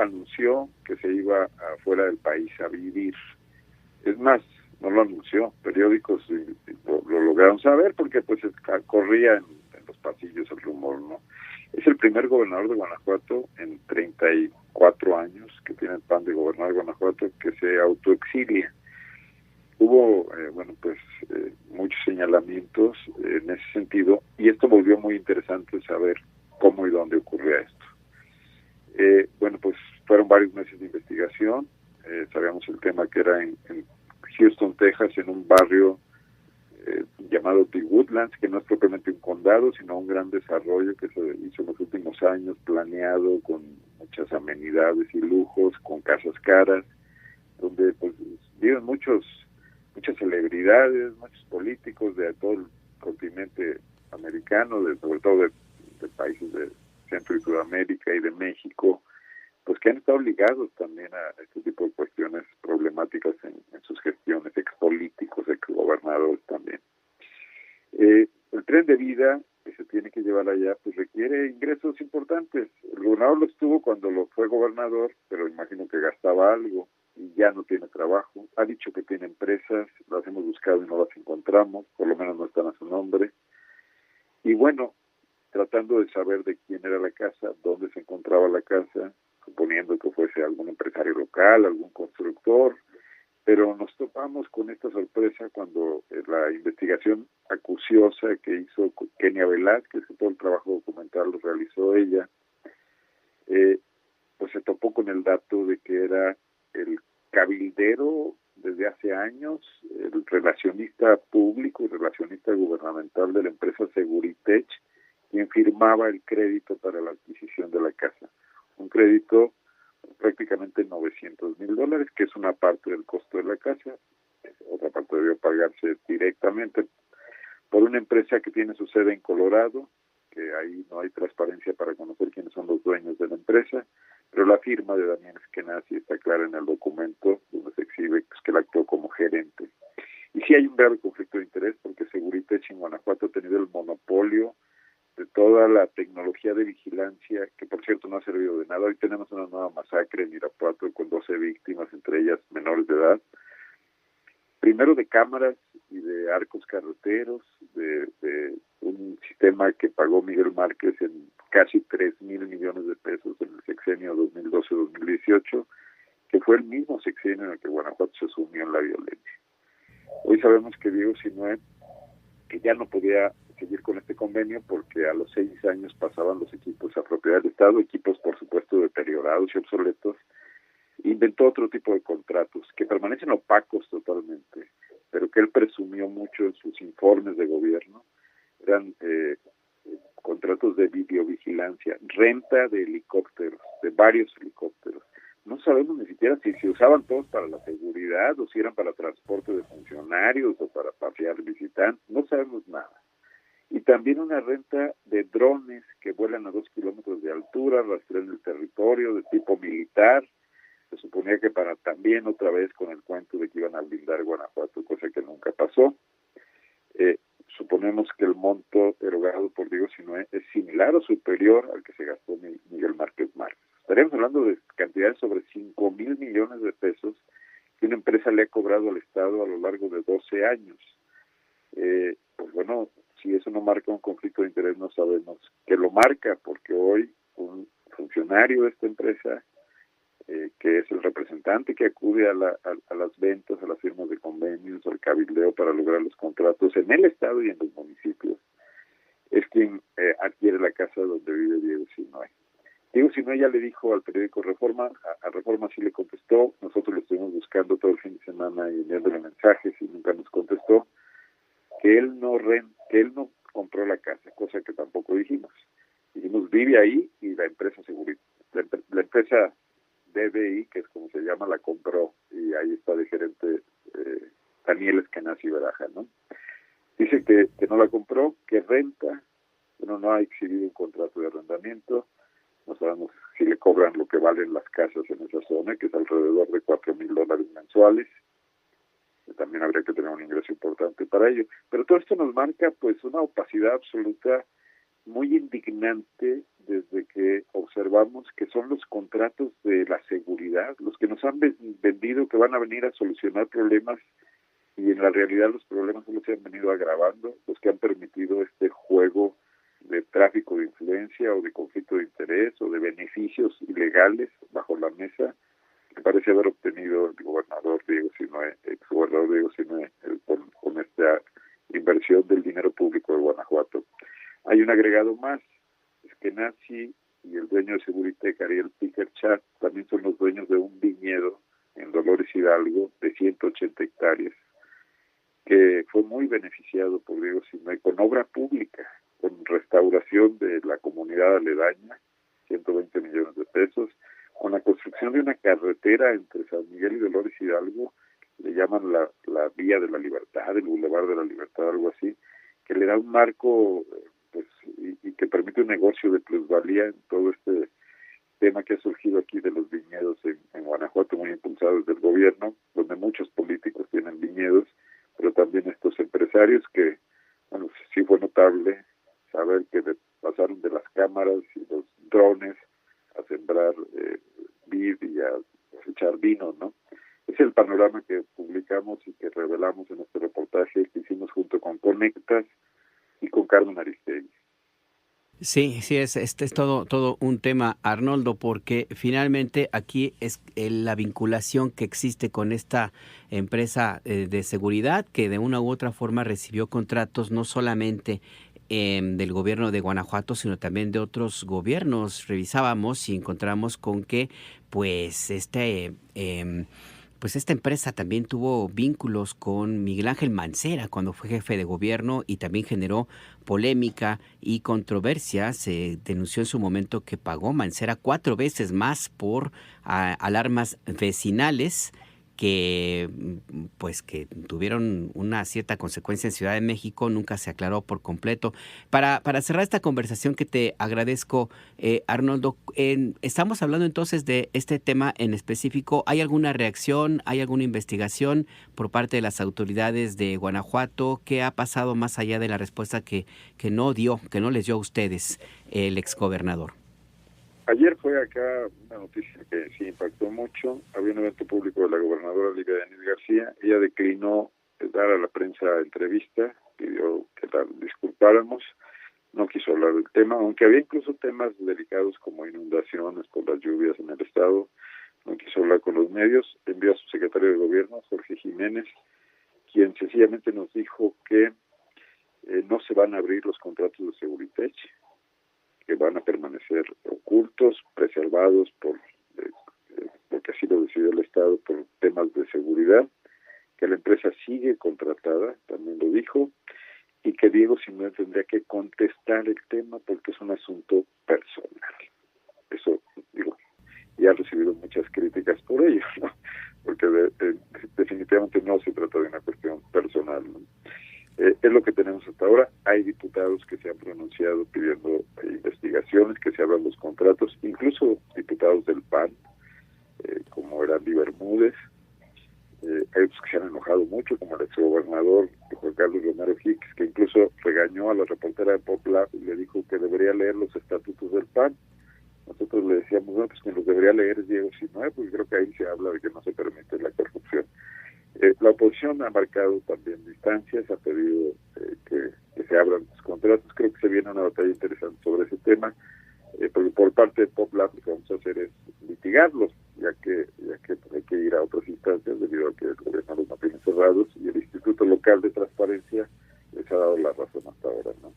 anunció que se iba afuera del país a vivir. Es más, no lo anunció, periódicos lo lograron saber porque pues corría en los pasillos el rumor, ¿no? Es el primer gobernador de Guanajuato en 34 años que tiene el plan de gobernar Guanajuato que se autoexilia. Hubo, muchos señalamientos en ese sentido, y esto volvió muy interesante saber cómo y dónde ocurría esto. Pues fueron varios meses de investigación. Sabíamos el tema que era en Houston, Texas, en un barrio llamado The Woodlands, que no es propiamente un condado, sino un gran desarrollo que se hizo en los últimos años, planeado con muchas amenidades y lujos, con casas caras, donde pues viven muchas celebridades, muchos políticos de todo el continente americano, sobre todo de países de Centro y Sudamérica y de México, pues que han estado ligados también a este tipo de cuestiones problemáticas en sus gestiones, expolíticos, exgobernadores también. El tren de vida que se tiene que llevar allá pues requiere ingresos importantes. El gobernador los tuvo cuando lo fue gobernador, pero imagino que gastaba algo y ya no tiene trabajo. Ha dicho que tiene empresas, las hemos buscado y no las encontramos, por lo menos no están a su nombre. Y bueno, tratando de saber de quién era la casa, dónde se encontraba la casa, suponiendo que fuese algún empresario local, algún constructor, pero nos topamos con esta sorpresa cuando la investigación acuciosa que hizo Kenia Velázquez, que todo el trabajo documental lo realizó ella, pues se topó con el dato de que era el cabildero desde hace años, el relacionista público y relacionista gubernamental de la empresa Seguritech, quien firmaba el crédito para la adquisición de la casa. Un crédito prácticamente $900,000, que es una parte del costo de la casa. Otra parte debió pagarse directamente por una empresa que tiene su sede en Colorado, que ahí no hay transparencia para conocer quiénes son los dueños de la empresa, pero la firma de Damián Eskenazi está clara en el documento donde se exhibe pues, que él actuó como gerente. Y sí hay un grave conflicto de interés porque Seguritech en Guanajuato ha tenido el monopolio de toda la tecnología de vigilancia, que por cierto no ha servido de nada. Hoy tenemos una nueva masacre en Irapuato con 12 víctimas, entre ellas menores de edad. Primero de cámaras y de arcos carreteros, de un sistema que pagó Miguel Márquez en casi 3,000 millones de pesos en el sexenio 2012-2018, que fue el mismo sexenio en el que Guanajuato se sumió en la violencia. Hoy sabemos que Diego Sinué, que ya no podía seguir con este convenio porque a los 6 años pasaban los equipos a propiedad del Estado, equipos por supuesto deteriorados y obsoletos, inventó otro tipo de contratos que permanecen opacos totalmente, pero que él presumió mucho en sus informes de gobierno. Eran contratos de videovigilancia, renta de helicópteros, de varios helicópteros. No sabemos ni siquiera si se usaban todos para la seguridad o si eran para transporte de funcionarios o para pasear visitantes, no sabemos nada. Y también una renta de drones que vuelan a 2 kilómetros de altura, rastrean el territorio de tipo militar, Se suponía que para también otra vez con el cuento de que iban a blindar Guanajuato, cosa que nunca pasó. Suponemos que el monto erogado por Diego Sinue es similar o superior al que se gastó Miguel Márquez Márquez. Estaríamos hablando de cantidades sobre 5,000 millones de pesos que una empresa le ha cobrado al Estado a lo largo de 12 años. Pues bueno, si eso no marca un conflicto de interés, no sabemos qué lo marca, porque hoy un funcionario de esta empresa, que es el representante que acude a las ventas, a las firmas de convenios, al cabildeo para lograr los contratos en el Estado y en los municipios, es quien adquiere la casa donde vive Diego Sinue. Diego Sinue ya le dijo al periódico Reforma, a Reforma sí le contestó, nosotros lo estuvimos buscando todo el fin de semana y enviándole mensajes y nunca nos contestó, que él no compró la casa, cosa que tampoco dijimos. Dijimos, vive ahí y la empresa la empresa DBI, que es como se llama, la compró y ahí está de gerente Daniel Eskenazi Baraja, ¿no? Dice que no la compró, que renta, pero no ha exhibido un contrato de arrendamiento. No sabemos si le cobran lo que valen las casas en esa zona, que es alrededor de $4,000 mensuales. También habría que tener un ingreso importante para ello. Pero todo esto nos marca pues una opacidad absoluta muy indignante desde que observamos que son los contratos de la seguridad los que nos han vendido que van a venir a solucionar problemas, y en la realidad los problemas solo se han venido agravando, los que han permitido este juego de tráfico de influencia o de conflicto de interés o de beneficios ilegales bajo la mesa que parece haber obtenido el gobernador Diego Sinue, exgobernador Diego Sinue, con esta inversión del dinero público de Guanajuato. Hay un agregado más, Eskenazi y el dueño de Seguritech, Ariel Piquerchat, también son los dueños de un viñedo en Dolores Hidalgo de 180 hectáreas, que fue muy beneficiado por Diego Sinue con obra pública, con restauración de la comunidad aledaña, 120 millones de pesos, con la construcción de una carretera entre San Miguel y Dolores Hidalgo, le llaman la Vía de la Libertad, el Boulevard de la Libertad, algo así, que le da un marco pues y que permite un negocio de plusvalía en todo este tema que ha surgido aquí de los viñedos en Guanajuato, muy impulsado desde el gobierno, donde muchos políticos tienen viñedos, pero también estos empresarios que, bueno, sí fue notable saber que pasaron de las cámaras y los drones a sembrar vid y a cosechar vino, ¿no? Es el panorama que publicamos y que revelamos en este reportaje que hicimos junto con Conectas y con Carmen Aristegui.
Sí, este es todo un tema, Arnoldo, porque finalmente aquí es la vinculación que existe con esta empresa de seguridad que de una u otra forma recibió contratos no solamente del gobierno de Guanajuato, sino también de otros gobiernos. Revisábamos y encontramos con que pues esta empresa también tuvo vínculos con Miguel Ángel Mancera cuando fue jefe de gobierno y también generó polémica y controversia. Se denunció en su momento que pagó Mancera 4 veces más por alarmas vecinales que tuvieron una cierta consecuencia en Ciudad de México. Nunca se aclaró por completo. Para cerrar esta conversación que te agradezco, Arnoldo, estamos hablando entonces de este tema en específico. ¿Hay alguna reacción, hay alguna investigación por parte de las autoridades de Guanajuato? ¿Qué ha pasado más allá de la respuesta que no les dio a ustedes el exgobernador?
Ayer fue acá una noticia que sí impactó mucho. Había un evento público de la gobernadora Lidia Denis García. Ella declinó dar a la prensa entrevista, pidió que la disculpáramos, no quiso hablar del tema, aunque había incluso temas delicados como inundaciones por las lluvias en el estado. No quiso hablar con los medios. Envió a su secretario de gobierno, Jorge Jiménez, quien sencillamente nos dijo que no se van a abrir los contratos de Seguritech, que van a permanecer ocultos, preservados porque así lo decidió el Estado por temas de seguridad, que la empresa sigue contratada, también lo dijo, y que Diego Sinue tendría que contestar el tema porque es un asunto personal. Eso, y ha recibido muchas críticas por ello, ¿no? Porque definitivamente no se trata de una cuestión personal, ¿no? Es lo que tenemos hasta ahora. Hay diputados que se han pronunciado pidiendo investigaciones, que se abran los contratos, incluso diputados del PAN, como Erandi Bermúdez. Hay otros que se han enojado mucho, como el exgobernador Juan Carlos Romero Hicks, que incluso regañó a la reportera de PopLab y le dijo que debería leer los estatutos del PAN. Nosotros le decíamos, bueno, pues quien los debería leer es Diego Sinue, pues creo que ahí se habla de que no se permite la corrupción. La oposición ha marcado también distancias, ha pedido que se abran los contratos. Creo que se viene una batalla interesante sobre ese tema, porque por parte de PopLab lo que vamos a hacer es litigarlos, ya que hay que ir a otras instancias debido a que el gobierno los mantiene cerrados y el Instituto Local de Transparencia les ha dado la razón hasta ahora, ¿no?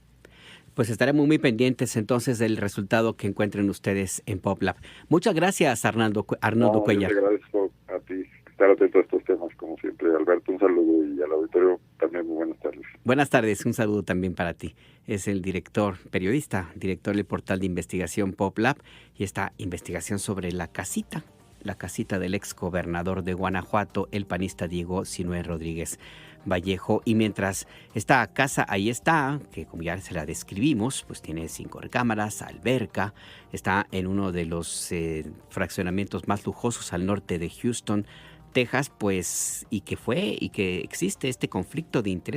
Pues estaremos muy pendientes entonces del resultado que encuentren ustedes en PopLab. Muchas gracias, Arnoldo Cuellar.
Yo te agradezco a ti estar atento a estos temas, como siempre. Alberto, un saludo, y al auditorio también muy buenas tardes.
Buenas tardes, un saludo también para ti. Es el director del portal de investigación PopLab, y esta investigación sobre la casita del ex gobernador de Guanajuato, el panista Diego Sinue Rodríguez Vallejo. Y mientras esta casa ahí está, que como ya se la describimos, pues tiene 5 recámaras, alberca, está en uno de los fraccionamientos más lujosos al norte de Houston, Texas, pues, y que existe este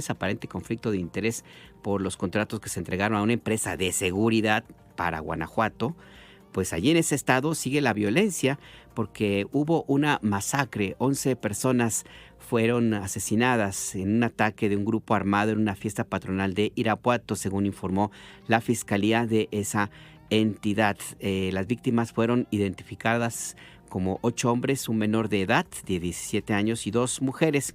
aparente conflicto de interés por los contratos que se entregaron a una empresa de seguridad para Guanajuato. Pues allí en ese estado sigue la violencia, porque hubo una masacre. 11 personas fueron asesinadas en un ataque de un grupo armado en una fiesta patronal de Irapuato, según informó la fiscalía de esa entidad. Las víctimas fueron identificadas como 8 hombres, un menor de edad de 17 años y 2 mujeres.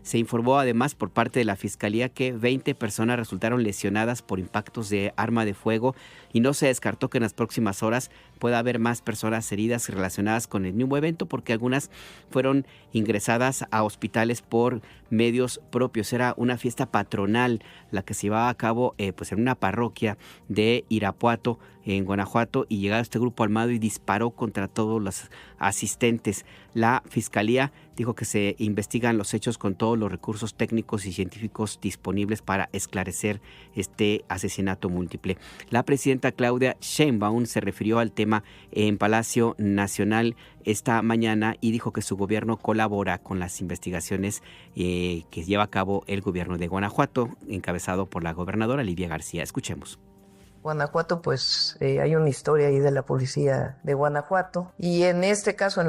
Se informó además por parte de la Fiscalía que 20 personas resultaron lesionadas por impactos de arma de fuego, y no se descartó que en las próximas horas pueda haber más personas heridas relacionadas con el mismo evento, porque algunas fueron ingresadas a hospitales por medios propios. Era una fiesta patronal la que se llevaba a cabo pues en una parroquia de Irapuato, en Guanajuato, y llegaba este grupo armado y disparó contra todos los asistentes. La Fiscalía dijo que se investigan los hechos con todos los recursos técnicos y científicos disponibles para esclarecer este asesinato múltiple. La presidenta Claudia Sheinbaum se refirió al tema en Palacio Nacional esta mañana y dijo que su gobierno colabora con las investigaciones que lleva a cabo el gobierno de Guanajuato, encabezado por la gobernadora Lidia García. Escuchemos.
Guanajuato, pues hay una historia ahí de la policía de Guanajuato, y en este caso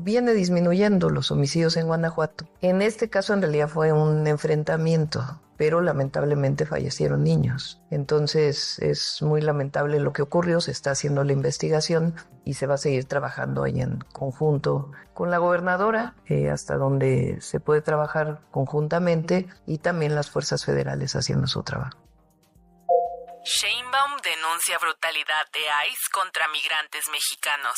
viene disminuyendo los homicidios en Guanajuato. En este caso en realidad fue un enfrentamiento, pero lamentablemente fallecieron niños. Entonces es muy lamentable lo que ocurrió, se está haciendo la investigación y se va a seguir trabajando ahí en conjunto con la gobernadora, hasta donde se puede trabajar conjuntamente, y también las fuerzas federales haciendo su trabajo.
Sheinbaum denuncia brutalidad de ICE contra migrantes mexicanos.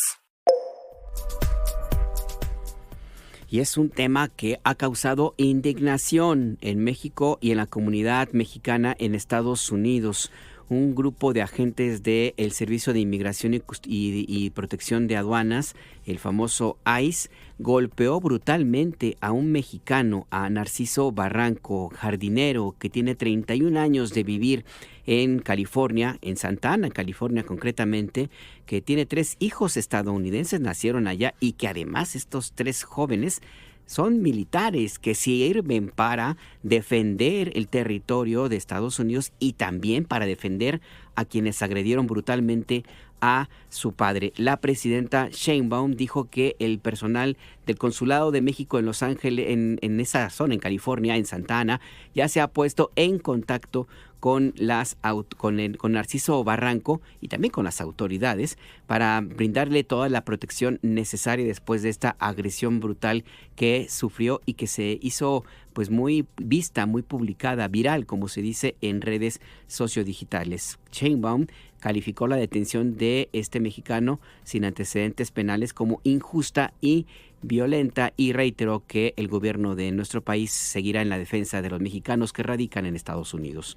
Y es un tema que ha causado indignación en México y en la comunidad mexicana en Estados Unidos. Un grupo de agentes del Servicio de Inmigración y Protección de Aduanas, el famoso ICE, golpeó brutalmente a un mexicano, a Narciso Barranco, jardinero, que tiene 31 años de vivir en California, en Santa Ana, California concretamente, que tiene 3 hijos estadounidenses, nacieron allá, y que además estos 3 jóvenes son militares que sirven para defender el territorio de Estados Unidos y también para defender a quienes agredieron brutalmente a su padre. La presidenta Sheinbaum dijo que el personal del Consulado de México en Los Ángeles, en esa zona, en California, en Santa Ana, ya se ha puesto en contacto con Narciso Barranco y también con las autoridades para brindarle toda la protección necesaria después de esta agresión brutal que sufrió y que se hizo pues muy vista, muy publicada, viral, como se dice en redes sociodigitales. Sheinbaum calificó la detención de este mexicano sin antecedentes penales como injusta y violenta, y reiteró que el gobierno de nuestro país seguirá en la defensa de los mexicanos que radican en Estados Unidos.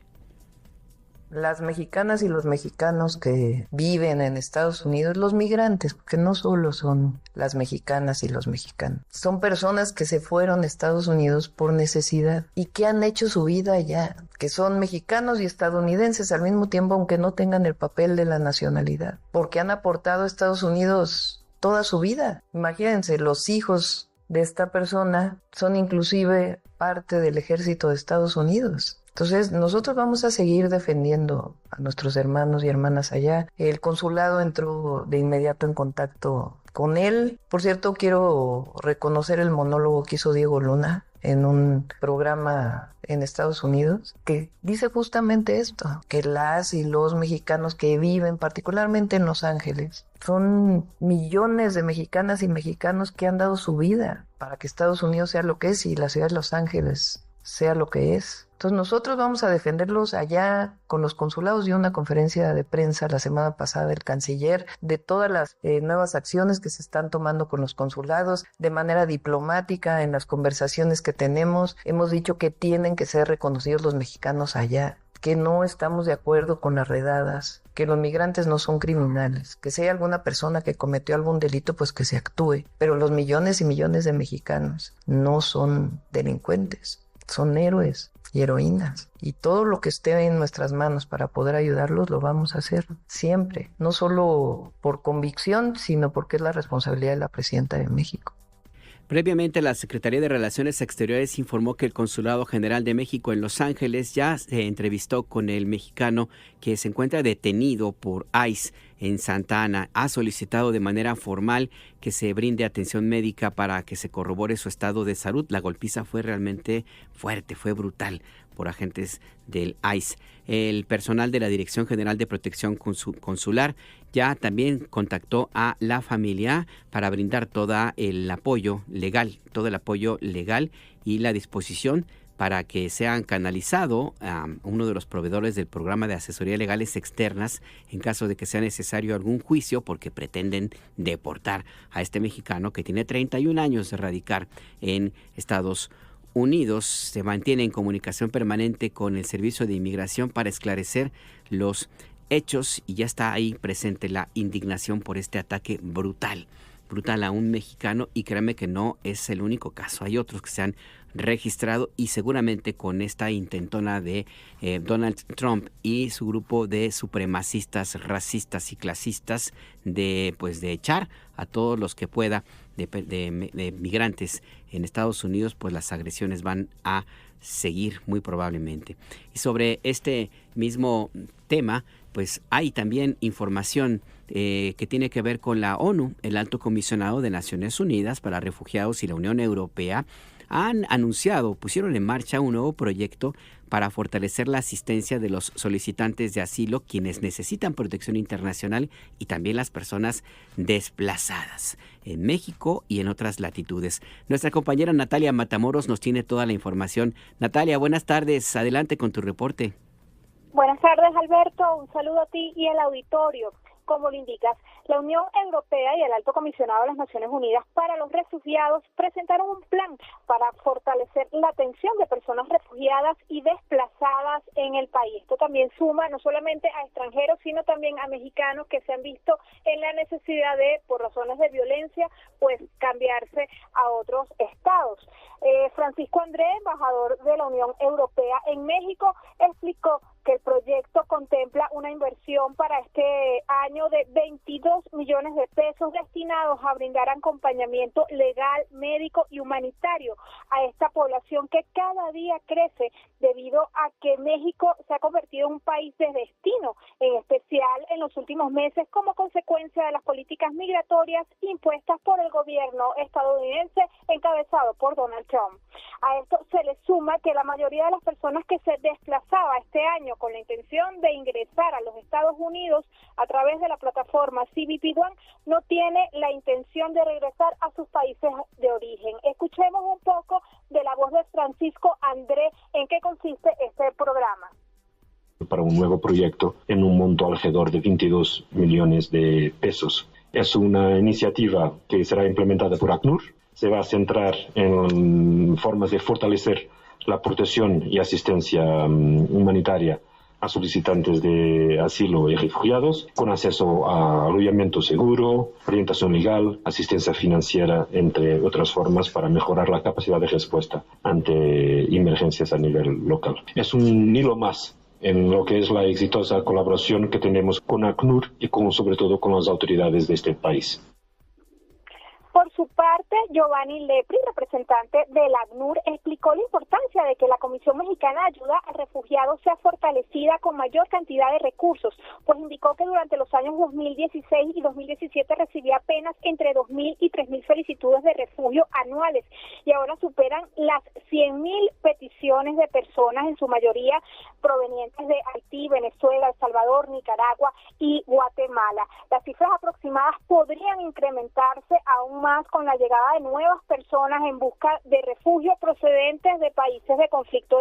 Las mexicanas y los mexicanos que viven en Estados Unidos, los migrantes, porque no solo son las mexicanas y los mexicanos, son personas que se fueron a Estados Unidos por necesidad y que han hecho su vida allá, que son mexicanos y estadounidenses al mismo tiempo, aunque no tengan el papel de la nacionalidad, porque han aportado a Estados Unidos toda su vida. Imagínense, los hijos de esta persona son inclusive parte del ejército de Estados Unidos. Entonces, nosotros vamos a seguir defendiendo a nuestros hermanos y hermanas allá. El consulado entró de inmediato en contacto con él. Por cierto, quiero reconocer el monólogo que hizo Diego Luna en un programa en Estados Unidos, que dice justamente esto, que las y los mexicanos que viven particularmente en Los Ángeles, son millones de mexicanas y mexicanos que han dado su vida para que Estados Unidos sea lo que es y la ciudad de Los Ángeles sea lo que es. Entonces nosotros vamos a defenderlos allá con los consulados. Dio una conferencia de prensa la semana pasada el canciller de todas las nuevas acciones que se están tomando con los consulados de manera diplomática. En las conversaciones que tenemos hemos dicho que tienen que ser reconocidos los mexicanos allá, que no estamos de acuerdo con las redadas, que los migrantes no son criminales, que si hay alguna persona que cometió algún delito, pues que se actúe, pero los millones y millones de mexicanos no son delincuentes, son héroes y heroínas, y todo lo que esté en nuestras manos para poder ayudarlos lo vamos a hacer siempre, no solo por convicción, sino porque es la responsabilidad de la presidenta de México.
Previamente, la Secretaría de Relaciones Exteriores informó que el Consulado General de México en Los Ángeles ya se entrevistó con el mexicano que se encuentra detenido por ICE en Santa Ana. Ha solicitado de manera formal que se brinde atención médica para que se corrobore su estado de salud. La golpiza fue realmente fuerte, fue brutal por agentes del ICE. El personal de la Dirección General de Protección Consular ya también contactó a la familia para brindar todo el apoyo legal y la disposición para que sean canalizado a uno de los proveedores del programa de asesoría legales externas en caso de que sea necesario algún juicio, porque pretenden deportar a este mexicano que tiene 31 años de radicar en Estados Unidos. Se mantiene en comunicación permanente con el Servicio de Inmigración para esclarecer los hechos y ya está ahí presente la indignación por este ataque brutal a un mexicano, y créanme que no es el único caso. Hay otros que se han registrado y seguramente con esta intentona de Donald Trump y su grupo de supremacistas, racistas y clasistas de echar a todos los que pueda de migrantes en Estados Unidos, pues las agresiones van a seguir muy probablemente. Y sobre este mismo tema, pues hay también información que tiene que ver con la ONU. El Alto Comisionado de Naciones Unidas para Refugiados y la Unión Europea pusieron en marcha un nuevo proyecto para fortalecer la asistencia de los solicitantes de asilo, quienes necesitan protección internacional, y también las personas desplazadas en México y en otras latitudes. Nuestra compañera Natalia Matamoros nos tiene toda la información. Natalia, buenas tardes. Adelante con tu reporte.
Buenas tardes, Alberto. Un saludo a ti y al auditorio. Como lo indicas, la Unión Europea y el Alto Comisionado de las Naciones Unidas para los Refugiados presentaron un plan para fortalecer la atención de personas refugiadas y desplazadas en el país. Esto también suma no solamente a extranjeros, sino también a mexicanos que se han visto en la necesidad de, por razones de violencia, pues cambiarse a otros estados. Francisco André, embajador de la Unión Europea en México, explicó que el proyecto contempla una inversión para este año de 22 millones de pesos destinados a brindar acompañamiento legal, médico y humanitario a esta población que cada día crece debido a que México se ha convertido en un país de destino, en especial en los últimos meses como consecuencia de las políticas migratorias impuestas por el gobierno estadounidense encabezado por Donald Trump. A esto se le suma que la mayoría de las personas que se desplazaba este año con la intención de ingresar a los Estados Unidos a través de la plataforma CBP One no tiene la intención de regresar a sus países de origen. Escuchemos un poco de la voz de Francisco André en qué consiste este programa.
Para un nuevo proyecto en un monto alrededor de 22 millones de pesos. Es una iniciativa que será implementada por ACNUR. Se va a centrar en formas de fortalecer la protección y asistencia humanitaria a solicitantes de asilo y refugiados, con acceso a alojamiento seguro, orientación legal, asistencia financiera, entre otras formas, para mejorar la capacidad de respuesta ante emergencias a nivel local. Es un hilo más en lo que es la exitosa colaboración que tenemos con ACNUR y sobre todo con las autoridades de este país.
Por su parte, Giovanni Lepri, representante del ACNUR, explicó la importancia de que la Comisión Mexicana de Ayuda a Refugiados sea fortalecida con mayor cantidad de recursos, pues indicó que durante los años 2016 y 2017 recibía apenas entre 2.000 y 3.000 solicitudes de refugio anuales y ahora superan las 100.000 peticiones de personas, en su mayoría provenientes de Haití, Venezuela, El Salvador, Nicaragua y Guatemala. Las cifras aproximadas podrían incrementarse aún más con la llegada de nuevas personas en busca de refugio procedentes de países de conflicto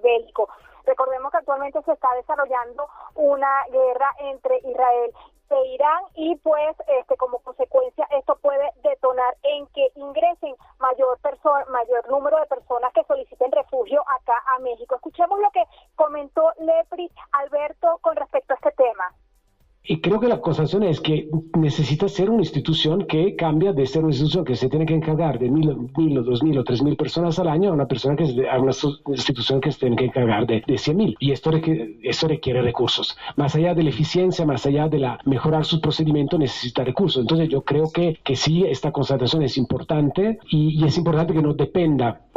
bélico. Recordemos que actualmente se está desarrollando una guerra entre Israel e Irán y pues como consecuencia esto puede detonar en que ingresen mayor número de personas que soliciten refugio acá a México. Escuchemos lo que comentó Lepri Alberto con respecto a este tema.
Y creo que la constatación es que necesita ser una institución que cambia de ser una institución que se tiene que encargar de 1.000 o 2.000 o 3.000 personas al año a una institución que se tiene que encargar de 100.000. Y esto requiere recursos. Más allá de la eficiencia, más allá de mejorar sus procedimientos, necesita recursos. Entonces yo creo que sí, esta constatación es importante y es importante que no dependa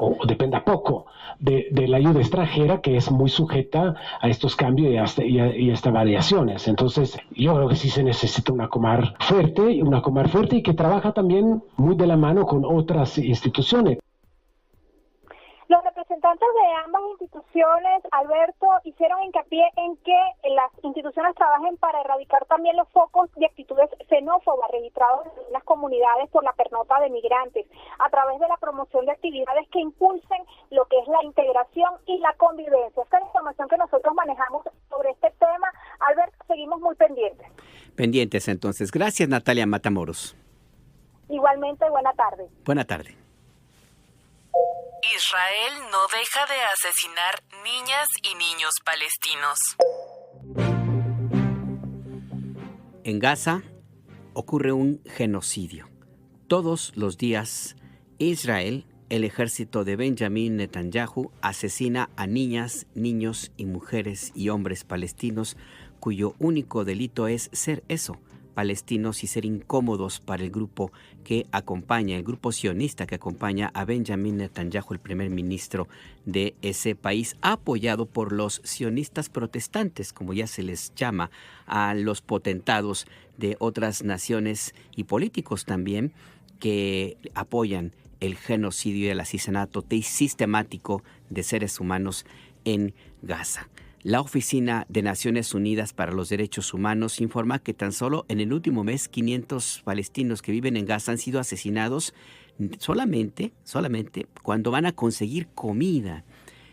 poco de la ayuda extranjera, que es muy sujeta a estos cambios y a estas variaciones. Entonces yo creo que sí se necesita una Comar fuerte y que trabaja también muy de la mano con otras instituciones.
Los representantes de ambas instituciones, Alberto, hicieron hincapié en que las instituciones trabajen para erradicar también los focos de actitudes xenófobas registrados en las comunidades por la pernota de migrantes, a través de la promoción de actividades que impulsen lo que es la integración y la convivencia. Esta es la información que nosotros manejamos sobre este tema. Alberto, seguimos muy pendientes.
Pendientes, entonces. Gracias, Natalia Matamoros.
Igualmente, buena tarde.
Buena tarde.
Israel no deja de asesinar niñas y niños palestinos.
En Gaza ocurre un genocidio. Todos los días, Israel, el ejército de Benjamín Netanyahu, asesina a niñas, niños y mujeres y hombres palestinos cuyo único delito es ser eso, palestinos, y ser incómodos para el grupo que acompaña, el grupo sionista que acompaña a Benjamín Netanyahu, el primer ministro de ese país, apoyado por los sionistas protestantes, como ya se les llama a los potentados de otras naciones y políticos también que apoyan el genocidio y el asesinato sistemático de seres humanos en Gaza. La Oficina de Naciones Unidas para los Derechos Humanos informa que tan solo en el último mes 500 palestinos que viven en Gaza han sido asesinados solamente cuando van a conseguir comida.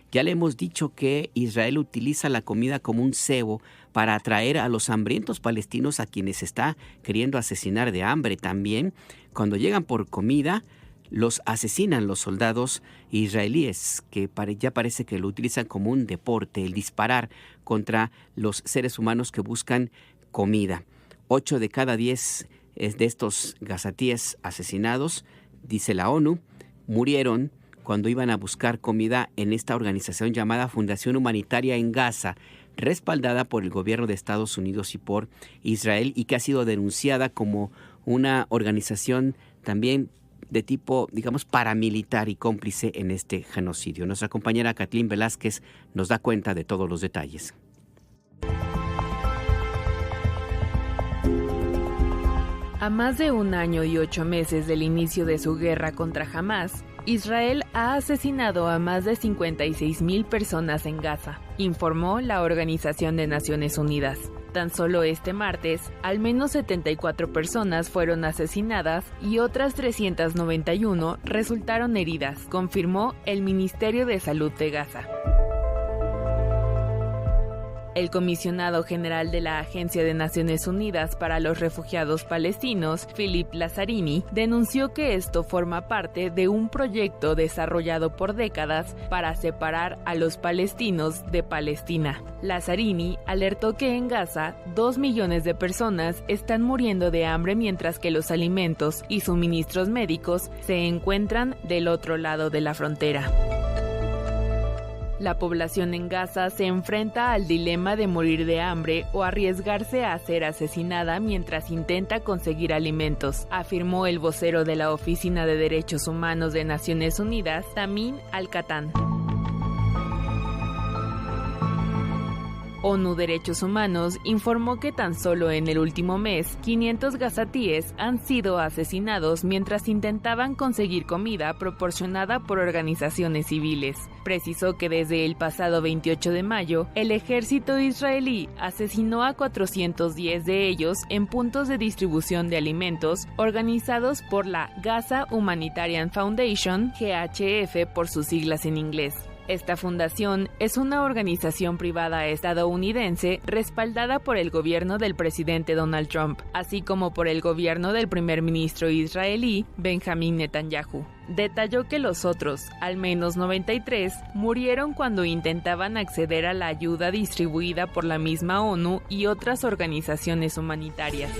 Ya le hemos dicho que Israel utiliza la comida como un cebo para atraer a los hambrientos palestinos, a quienes está queriendo asesinar de hambre también. Cuando llegan por comida, los asesinan los soldados israelíes, que ya parece que lo utilizan como un deporte, el disparar contra los seres humanos que buscan comida. 8 de cada 10 de estos gazatíes asesinados, dice la ONU, murieron cuando iban a buscar comida en esta organización llamada Fundación Humanitaria en Gaza, respaldada por el gobierno de Estados Unidos y por Israel, y que ha sido denunciada como una organización también de tipo, digamos, paramilitar y cómplice en este genocidio. Nuestra compañera Kathleen Velázquez nos da cuenta de todos los detalles.
A más de 1 año y 8 meses del inicio de su guerra contra Hamás, Israel ha asesinado a más de 56,000 personas en Gaza, informó la Organización de Naciones Unidas. Tan solo este martes, al menos 74 personas fueron asesinadas y otras 391 resultaron heridas, confirmó el Ministerio de Salud de Gaza. El comisionado general de la Agencia de Naciones Unidas para los Refugiados Palestinos, Philippe Lazzarini, denunció que esto forma parte de un proyecto desarrollado por décadas para separar a los palestinos de Palestina. Lazzarini alertó que en Gaza 2 millones de personas están muriendo de hambre, mientras que los alimentos y suministros médicos se encuentran del otro lado de la frontera. La población en Gaza se enfrenta al dilema de morir de hambre o arriesgarse a ser asesinada mientras intenta conseguir alimentos, afirmó el vocero de la Oficina de Derechos Humanos de Naciones Unidas, Tamim Al-Katan. ONU Derechos Humanos informó que tan solo en el último mes, 500 gazatíes han sido asesinados mientras intentaban conseguir comida proporcionada por organizaciones civiles. Precisó que desde el pasado 28 de mayo, el ejército israelí asesinó a 410 de ellos en puntos de distribución de alimentos organizados por la Gaza Humanitarian Foundation, GHF por sus siglas en inglés. Esta fundación es una organización privada estadounidense respaldada por el gobierno del presidente Donald Trump, así como por el gobierno del primer ministro israelí Benjamin Netanyahu. Detalló que los otros, al menos 93, murieron cuando intentaban acceder a la ayuda distribuida por la misma ONU y otras organizaciones humanitarias.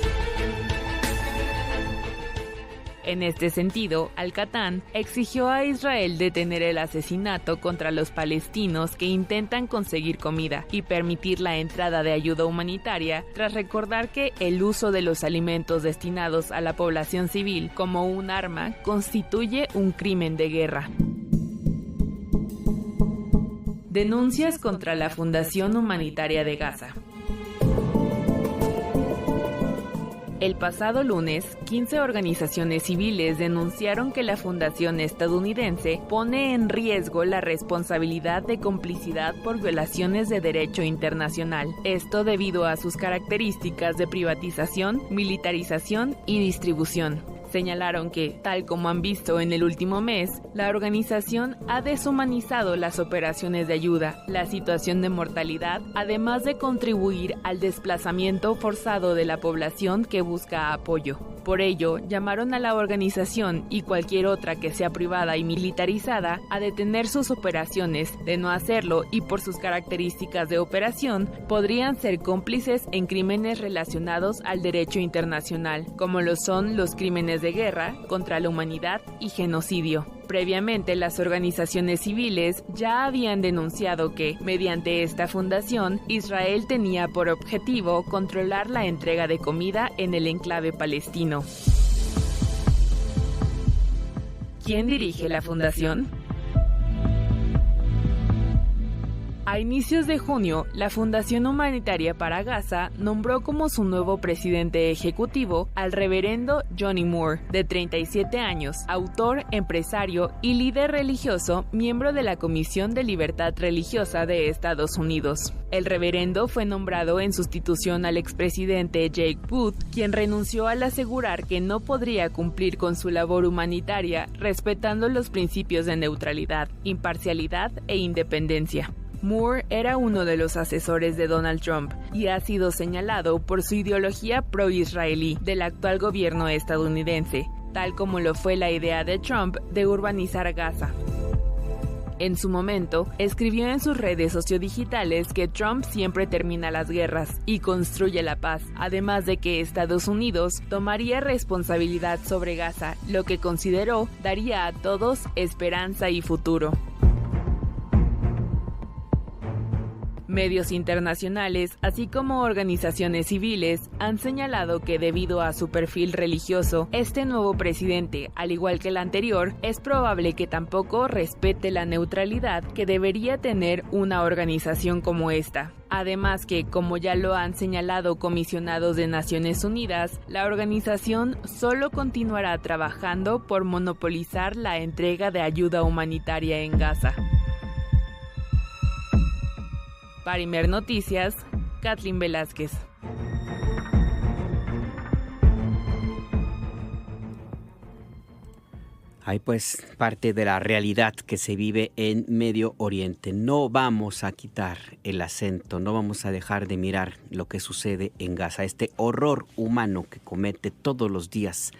En este sentido, Al-Katan exigió a Israel detener el asesinato contra los palestinos que intentan conseguir comida y permitir la entrada de ayuda humanitaria, tras recordar que el uso de los alimentos destinados a la población civil como un arma constituye un crimen de guerra. Denuncias contra la Fundación Humanitaria de Gaza. El pasado lunes, 15 organizaciones civiles denunciaron que la fundación estadounidense pone en riesgo la responsabilidad de complicidad por violaciones de derecho internacional. Esto debido a sus características de privatización, militarización y distribución. Señalaron que, tal como han visto en el último mes, la organización ha deshumanizado las operaciones de ayuda, la situación de mortalidad, además de contribuir al desplazamiento forzado de la población que busca apoyo. Por ello, llamaron a la organización y cualquier otra que sea privada y militarizada a detener sus operaciones. De no hacerlo y por sus características de operación, podrían ser cómplices en crímenes relacionados al derecho internacional, como lo son los crímenes de guerra contra la humanidad y genocidio. Previamente, las organizaciones civiles ya habían denunciado que, mediante esta fundación, Israel tenía por objetivo controlar la entrega de comida en el enclave palestino. ¿Quién dirige la fundación? A inicios de junio, la Fundación Humanitaria para Gaza nombró como su nuevo presidente ejecutivo al reverendo Johnny Moore, de 37 años, autor, empresario y líder religioso, miembro de la Comisión de Libertad Religiosa de Estados Unidos. El reverendo fue nombrado en sustitución al expresidente Jake Booth, quien renunció al asegurar que no podría cumplir con su labor humanitaria respetando los principios de neutralidad, imparcialidad e independencia. Moore era uno de los asesores de Donald Trump y ha sido señalado por su ideología pro-israelí del actual gobierno estadounidense, tal como lo fue la idea de Trump de urbanizar Gaza. En su momento, escribió en sus redes sociodigitales que Trump siempre termina las guerras y construye la paz, además de que Estados Unidos tomaría responsabilidad sobre Gaza, lo que consideró daría a todos esperanza y futuro. Medios internacionales, así como organizaciones civiles, han señalado que debido a su perfil religioso, este nuevo presidente, al igual que el anterior, es probable que tampoco respete la neutralidad que debería tener una organización como esta. Además que, como ya lo han señalado comisionados de Naciones Unidas, la organización solo continuará trabajando por monopolizar la entrega de ayuda humanitaria en Gaza. Para Imer Noticias, Kathleen Velázquez.
Hay pues parte de la realidad que se vive en Medio Oriente. No vamos a quitar el acento, no vamos a dejar de mirar lo que sucede en Gaza, este horror humano que comete todos los días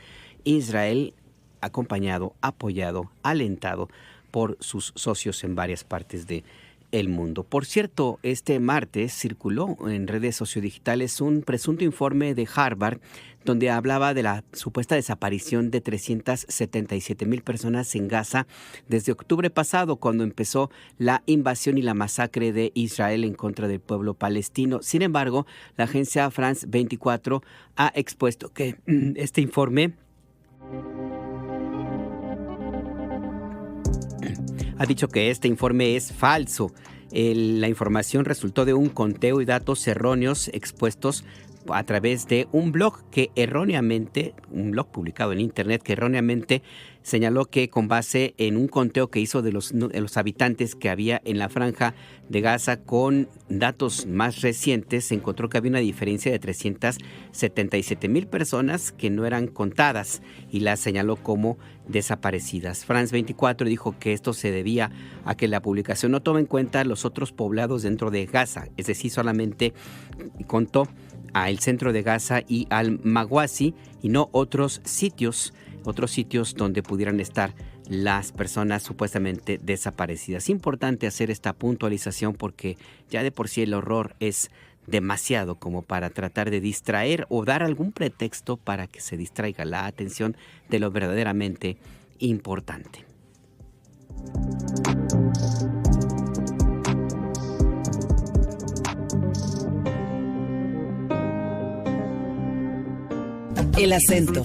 Israel, acompañado, apoyado, alentado por sus socios en varias partes el mundo. Por cierto, este martes circuló en redes sociodigitales un presunto informe de Harvard donde hablaba de la supuesta desaparición de 377,000 personas en Gaza desde octubre pasado, cuando empezó la invasión y la masacre de Israel en contra del pueblo palestino. Sin embargo, la agencia France 24 ha expuesto que este informe ha dicho que este informe es falso. La información resultó de un conteo y datos erróneos expuestos a través de un blog publicado en internet, que erróneamente señaló que con base en un conteo que hizo de los habitantes que había en la franja de Gaza con datos más recientes, se encontró que había una diferencia de 377,000 personas que no eran contadas y las señaló como desaparecidas. France 24 dijo que esto se debía a que la publicación no toma en cuenta los otros poblados dentro de Gaza, es decir, solamente contó al centro de Gaza y al Maguasi y no otros sitios donde pudieran estar las personas supuestamente desaparecidas. Importante hacer esta puntualización porque ya de por sí el horror es demasiado como para tratar de distraer o dar algún pretexto para que se distraiga la atención de lo verdaderamente importante.
El acento.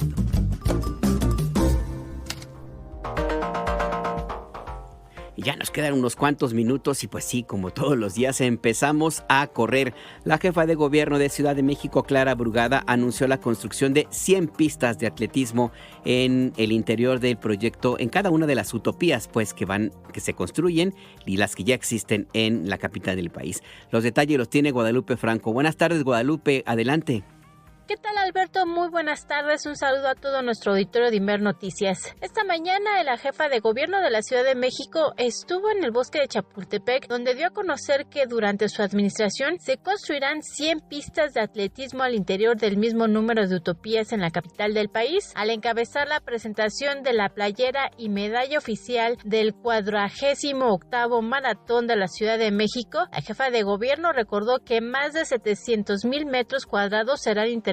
Ya nos quedan unos cuantos minutos y pues sí, como todos los días empezamos a correr. La jefa de gobierno de Ciudad de México, Clara Brugada, anunció la construcción de 100 pistas de atletismo en el interior del proyecto, en cada una de las utopías pues que se construyen y las que ya existen en la capital del país. Los detalles los tiene Guadalupe Franco. Buenas tardes, Guadalupe, adelante.
¿Qué tal, Alberto? Muy buenas tardes. Un saludo a todo nuestro auditorio de Imer Noticias. Esta mañana la jefa de gobierno de la Ciudad de México estuvo en el bosque de Chapultepec, donde dio a conocer que durante su administración se construirán 100 pistas de atletismo al interior del mismo número de utopías en la capital del país, al encabezar la presentación de la playera y medalla oficial del 48º Maratón de la Ciudad de México. La jefa de gobierno recordó que más de 700,000 metros cuadrados serán intervenidos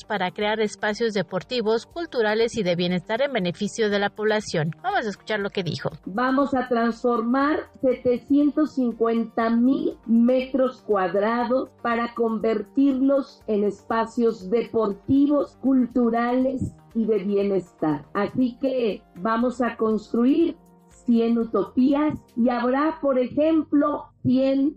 para crear espacios deportivos, culturales y de bienestar en beneficio de la población. Vamos a escuchar lo que dijo.
Vamos a transformar 750,000 metros cuadrados para convertirlos en espacios deportivos, culturales y de bienestar. Así que vamos a construir 100 utopías y habrá, por ejemplo, 100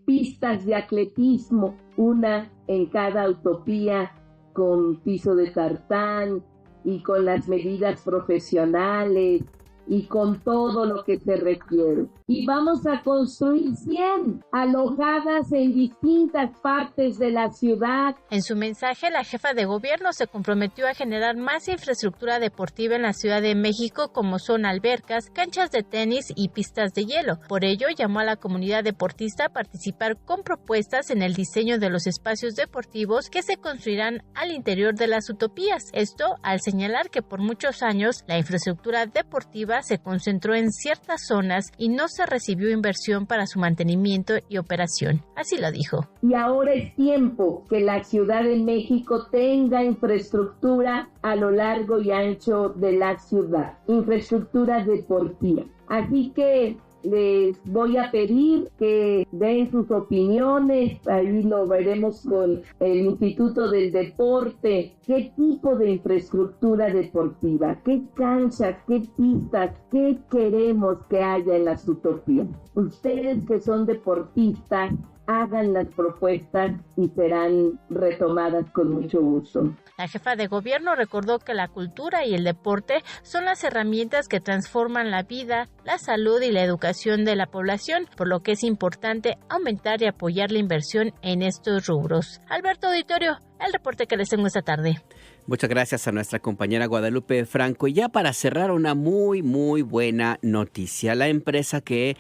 pistas de atletismo, una en cada utopía con piso de tartán y con las medidas profesionales y con todo lo que se requiere. Y vamos a construir 100 alojadas en distintas partes de la ciudad.
En su mensaje, la jefa de gobierno se comprometió a generar más infraestructura deportiva en la Ciudad de México, como son albercas, canchas de tenis y pistas de hielo. Por ello, llamó a la comunidad deportista a participar con propuestas en el diseño de los espacios deportivos que se construirán al interior de las utopías. Esto al señalar que por muchos años la infraestructura deportiva se concentró en ciertas zonas y no se recibió inversión para su mantenimiento y operación. Así lo dijo.
Y ahora es tiempo que la Ciudad de México tenga infraestructura a lo largo y ancho de la ciudad, infraestructura deportiva. Así que les voy a pedir que den sus opiniones, ahí lo veremos con el Instituto del Deporte, qué tipo de infraestructura deportiva, qué canchas, qué pistas, qué queremos que haya en las utopías. Ustedes que son deportistas, hagan las propuestas y serán retomadas con mucho gusto.
La jefa de gobierno recordó que la cultura y el deporte son las herramientas que transforman la vida, la salud y la educación de la población, por lo que es importante aumentar y apoyar la inversión en estos rubros. Alberto Auditorio, el reporte que les tengo esta tarde.
Muchas gracias a nuestra compañera Guadalupe Franco. Y ya para cerrar, una muy buena noticia. La empresa que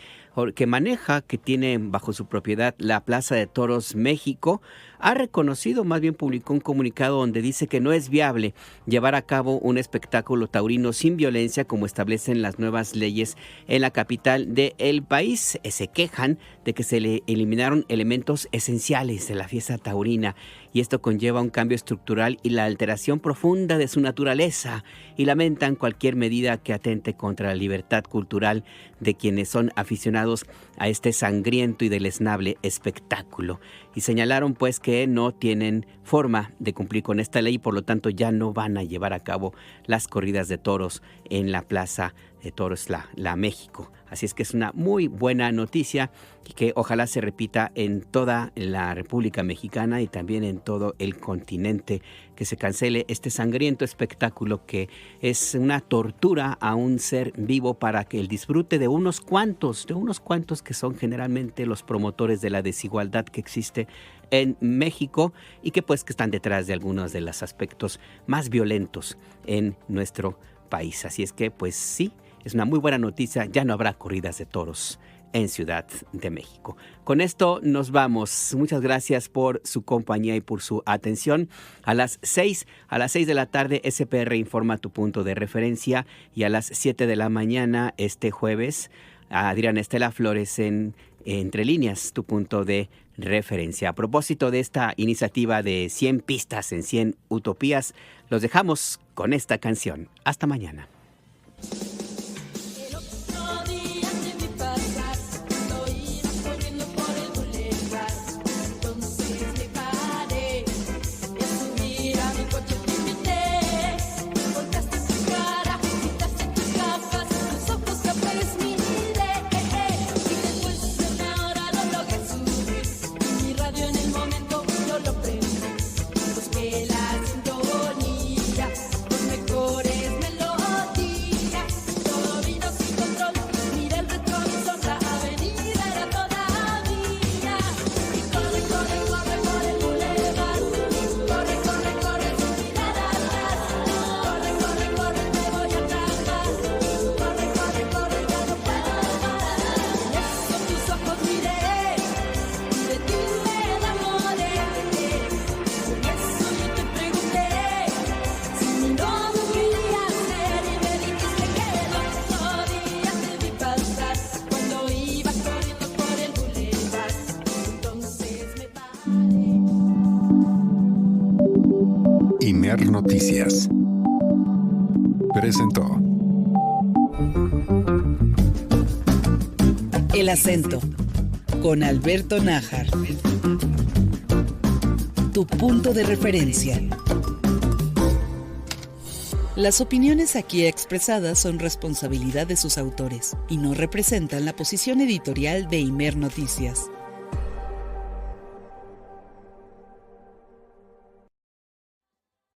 tiene bajo su propiedad la Plaza de Toros México ha reconocido, más bien publicó un comunicado donde dice que no es viable llevar a cabo un espectáculo taurino sin violencia como establecen las nuevas leyes en la capital del país. Se quejan de que se le eliminaron elementos esenciales de la fiesta taurina y esto conlleva un cambio estructural y la alteración profunda de su naturaleza y lamentan cualquier medida que atente contra la libertad cultural de quienes son aficionados a este sangriento y deleznable espectáculo. Y señalaron pues que no tienen forma de cumplir con esta ley y por lo tanto ya no van a llevar a cabo las corridas de toros en la Plaza de Toros La México. Así es que es una muy buena noticia y que ojalá se repita en toda la República Mexicana y también en todo el continente, que se cancele este sangriento espectáculo que es una tortura a un ser vivo para que el disfrute de unos cuantos que son generalmente los promotores de la desigualdad que existe en México y que pues que están detrás de algunos de los aspectos más violentos en nuestro país. Así es que pues sí, es una muy buena noticia, ya no habrá corridas de toros en Ciudad de México. Con esto nos vamos. Muchas gracias por su compañía y por su atención. A las 6 de la tarde, SPR Informa, tu punto de referencia, y a las 7 de la mañana este jueves, Adriana Estela Flores en Entre Líneas, tu punto de referencia. A propósito de esta iniciativa de 100 pistas en 100 utopías, los dejamos con esta canción. Hasta mañana.
Imer Noticias presentó
El Acento con Alberto Nájar. Tu punto de referencia. Las opiniones aquí expresadas son responsabilidad de sus autores y no representan la posición editorial de Imer Noticias.